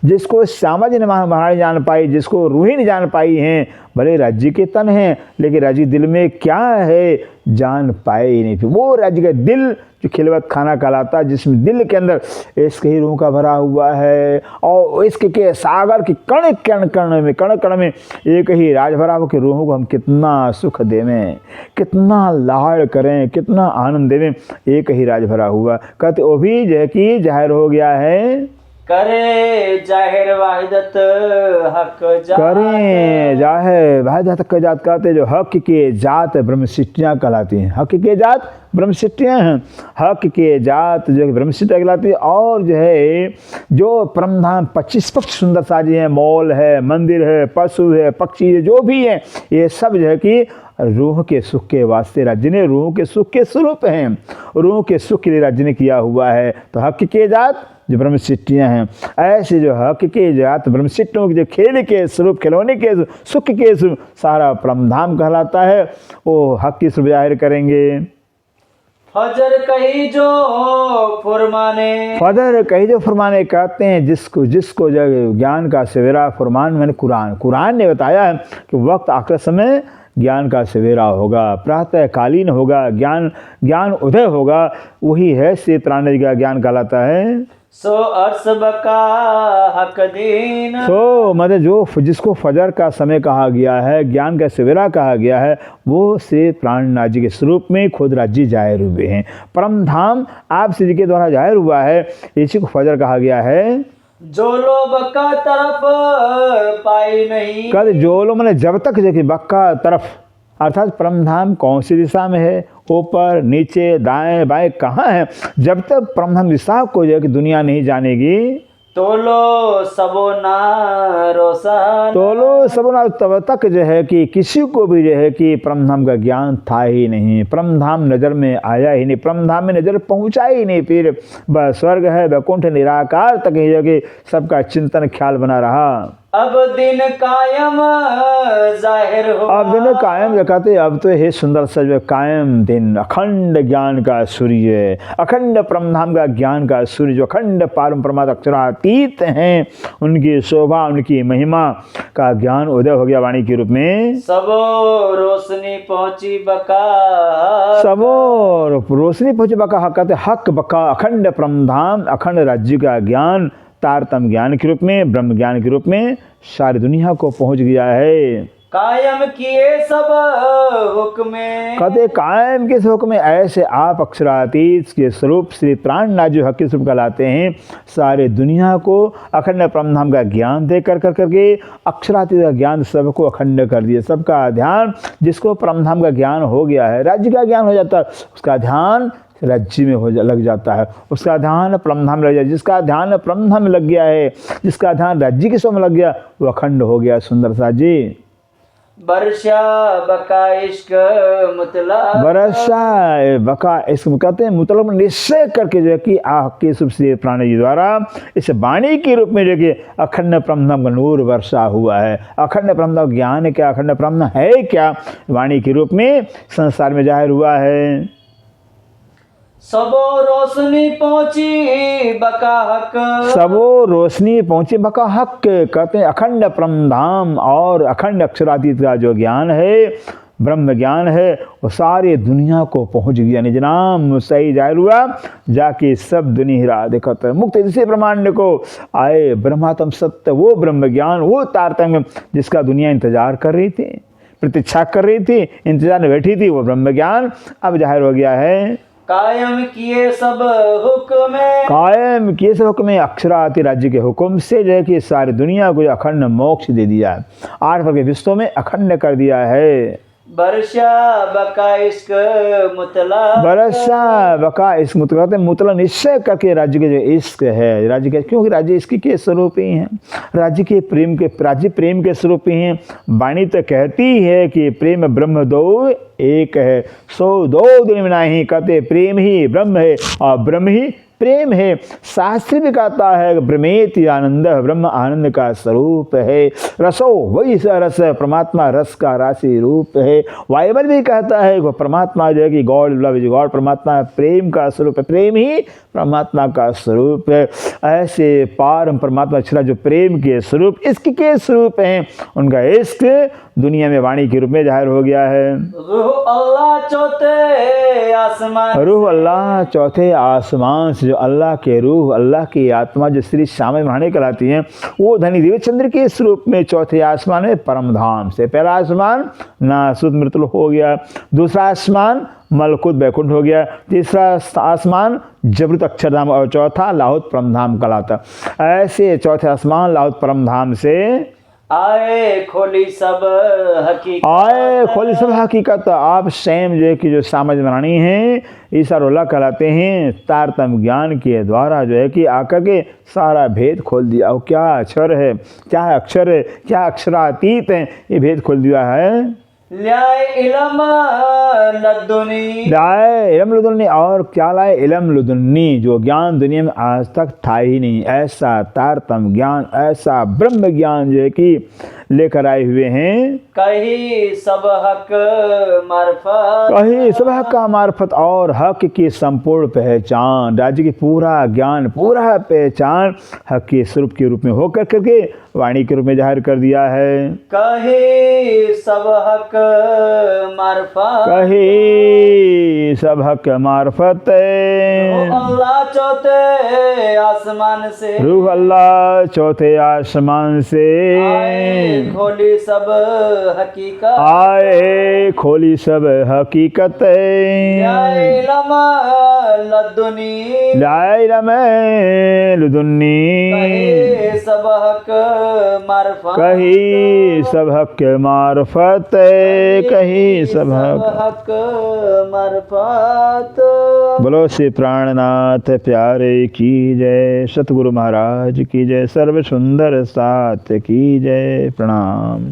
जिसको सामाजिक महारानी जान पाई, जिसको रूही नहीं जान पाई हैं, भले राज्य के तन हैं लेकिन राज्य दिल में क्या है जान पाए ही नहीं। फिर वो राज्य का दिल जो खिलवत खाना कहलाता है, जिसमें दिल के अंदर इश्क ही रूह का भरा हुआ है और इश्क के सागर के कण कण में एक ही राज भरा हो कि रूहों को हम कितना सुख देवें, कितना लाड़ करें, कितना आनंद देवें, एक ही राज भरा हुआ। कहते वो भी जो है कि जाहिर हो गया है। करे जाहिर वाहिदत हक जात। करें जाहिर वाहिदत हक जात। कहते जो हक के जात ब्रह्मशिष्टियाँ कहलाती हैं। हक के जात ब्रह्मशिष्टियाँ हैं। हक के जात जो है ब्रह्मशिष्टियाँ कहलाती है। और जो है जो परमधाम 25 पक्ष सुंदर साजी हैं, मॉल है, मंदिर है, पशु है, पक्षी है, जो भी है, ये सब जो है कि रूह के सुख के वास्ते राज्य ने, रूह के सुख के स्वरूप हैं, रूह के सुख के लिए राज्य ने किया हुआ है। तो हक के जात जो ब्रह्मशिष्टियाँ हैं, ऐसे जो हक के जात ब्रह्मशिष्टियों के जो खेल के स्वरूप, खिलौने के सुख के स्वरूप सारा परमधाम कहलाता है, वो हक की स्वरूप जाहिर करेंगे। फजर कही जो फुरमाने। फजर कही जो फुरमाने। कहते हैं जिसको जो ज्ञान का सवेरा, फुरमान मैंने कुरान ने बताया है कि वक्त आखिर समय ज्ञान का सवेरा होगा, प्रातःकालीन होगा, ज्ञान उदय होगा। वही है श्री प्राणनाथ जी का ज्ञान कहलाता है। सो अर्स बका हक दीन। सो मतलब जो जिसको फजर का समय कहा गया है, ज्ञान का सवेरा कहा गया है, वो श्री प्राणनाथ जी के स्वरूप में खुद राज्य जाहिर हुए हैं। परम धाम आप श्री जी के द्वारा जाहिर हुआ है, इसी को फजर कहा गया है। जो लो बक्का तरफ पाई नहीं। कल जो लो मैंने जब तक देखिए बक्का तरफ अर्थात परमधाम कौन सी दिशा में है, ऊपर नीचे दाएं बाएं कहाँ है, जब तक परमधाम दिशा को जो है कि दुनिया नहीं जानेगी, तोलो सबो ना रोशन। तोलो सबो ना, तब तक जो है कि किसी को भी जो है कि परमधाम का ज्ञान था ही नहीं, परमधाम नज़र में आया ही नहीं, परमधाम में नज़र पहुंचा ही नहीं। फिर बस स्वर्ग है, वैकुंठ निराकार तक ही जो कि सबका चिंतन ख्याल बना रहा। अब दिन कायम जाहिर हो। अब दिन कायम कहते, अब तो है सुंदर सा जो कायम दिन, अखंड ज्ञान का सूर्य, अखंड परमधाम का ज्ञान का सूर्य, जो अखंड परम परमात्मा अक्षरातीत हैं, उनकी शोभा, उनकी महिमा का ज्ञान उदय हो गया वाणी के रूप में। सबो रोशनी पहुंची बका। सबो रोशनी पहुंची बका। कहते हक बका, अखंड परमधाम, अखंड राज्य का ज्ञान तारतम ज्ञान के रूप में, ब्रह्म ज्ञान के रूप में सारी दुनिया को पहुंच गया है। कायम किए सब हुक्म। कहते कायम के हुक्म में ऐसे आप अक्षरातीत के स्वरूप श्री प्राणनाथ जो हक के स्वरूप कहलाते हैं, सारे दुनिया को अखंड परमधाम का ज्ञान दे कर करके अक्षरातीत का ज्ञान सबको अखंड कर दिया। सबका ध्यान, जिसको परमधाम का ज्ञान हो गया है, राज्य का ज्ञान हो जाता है, उसका ध्यान राज्य में लग जाता है, उसका ध्यान परमधाम में लग जाए। जिसका ध्यान परमधाम में लग गया है, जिसका ध्यान राज्य के स्वरूप में लग गया, वो अखंड हो गया। सुंदर सा जी बरसा बका इश्क मुतला। बरसा बका इश्क कहते हैं मतलब निश्चय करके जो है कि आपके शुभ श्री प्राण जी द्वारा इस वाणी के रूप में जो कि अखंड परमधाम का नूर वर्षा हुआ है। अखंड परमधाम ज्ञान क्या, अखंड परमधाम है क्या, वाणी के रूप में संसार में जाहिर हुआ है। सबो रोशनी पहुंची बका हक। सबो रोशनी पहुंची बका हक। कहते हैं अखंड परमधाम और अखंड अक्षरातीत का जो ज्ञान है, ब्रह्म ज्ञान है, वो सारी दुनिया को पहुंच गया। निज नाम सही जाहिर हुआ, जाके सब दुनिया देखते हैं मुक्त जिसे ब्रह्मांड को आए ब्रह्मात्म सत्य, वो ब्रह्म ज्ञान, वो तारतम्य जिसका दुनिया इंतजार कर रही थी, प्रतीक्षा कर रही थी, इंतजार में बैठी थी, वो ब्रह्म ज्ञान अब जाहिर हो गया है। कायम किए सब हुक्म कायम किए सब हुक्म अक्षराति राज्य के हुक्म से जो है कि सारी दुनिया को अखंड मोक्ष दे दिया, 8 वर्ग के विश्वों में अखंड कर दिया है। बरसा बका इश्क मुतला बरसा बका इश्क मुतला, मुतला निश्चय करके राज्य के जो इश्क है, राज्य के, क्योंकि राज्य इश्क के स्वरूप ही हैं, राज्य के प्रेम के, राज्य प्रेम के स्वरूप ही हैं। वाणी तो कहती है कि प्रेम ब्रह्म दो एक है, सो दो दिन में नहीं, कहते प्रेम ही ब्रह्म है और ब्रह्म ही प्रेम है। शास्त्र भी कहता है ब्रह्मेति आनंद, ब्रह्म आनंद का स्वरूप है। रसो वही रस, परमात्मा रस का राशि रूप है। बाइबल भी कहता है वो परमात्मा जो है कि गॉड लव इज गॉड, परमात्मा प्रेम का स्वरूप है, प्रेम ही परमात्मा का स्वरूप है। ऐसे पार परमात्मा छिड़ा जो प्रेम के स्वरूप, इश्क के स्वरूप हैं, उनका इश्क दुनिया में वाणी के रूप में जाहिर हो गया है। रूह अल्लाह चौथे आसमान, रूह अल्लाह चौथे आसमान से, जो अल्लाह के रूह, अल्लाह की आत्मा जो श्री श्याम महाने कहलाती हैं, वो धनी देवचंद्र के स्वरूप में चौथे आसमान में परम धाम से, पहला आसमान नासुत मृतुल हो गया, दूसरा आसमान मलकुत बैकुंठ हो गया, तीसरा आसमान जबरुत अक्षरधाम और चौथा लाहुत परम धाम कहलाता। ऐसे चौथे आसमान लाहुत परम धाम से आए खोली सब हकीकत, आए खोली सब हकीकत। आप स्वयं जो है कि जो सामझ बनानी है, ईसारोल्ला कहलाते हैं। तारतम ज्ञान के द्वारा जो है कि आकर के सारा भेद खोल दिया। और क्या अक्षर है, क्या अक्षर है, क्या अक्षरातीत है, ये भेद खोल दिया है। लाए इलम लदुनी, लाए इलम लुदुन्नी, और क्या लाए इलम लुदुन्नी, जो ज्ञान दुनिया में आज तक था ही नहीं। ऐसा तारतम ज्ञान, ऐसा ब्रह्म ज्ञान जो है कि लेकर आए हुए हैं। कही सब हक मार्फत, कही सब हक का मार्फत, और हक की संपूर्ण पहचान, राज्य की पूरा ज्ञान, पूरा पहचान हक के स्वरूप के रूप में होकर करके वाणी के रूप में जाहिर कर दिया है। कही सब हक मार्फत, कही सब हक मार्फत, अल्लाह चौथे आसमान से, रूह अल्लाह चौथे आसमान से आए खोली सब हकीकत, आए खोली सब हकीकत, लाए इलम लदुनी, लाए इलम लुदुन्नी, कही सब हक मार्फत, कही सब हक मार्फत, कही सब हक। मार्फत। बोलो श्री प्राणनाथ प्यारे की जय, सतगुरु महाराज की जय, सर्व सुंदर साथ की जय। प्रणाम।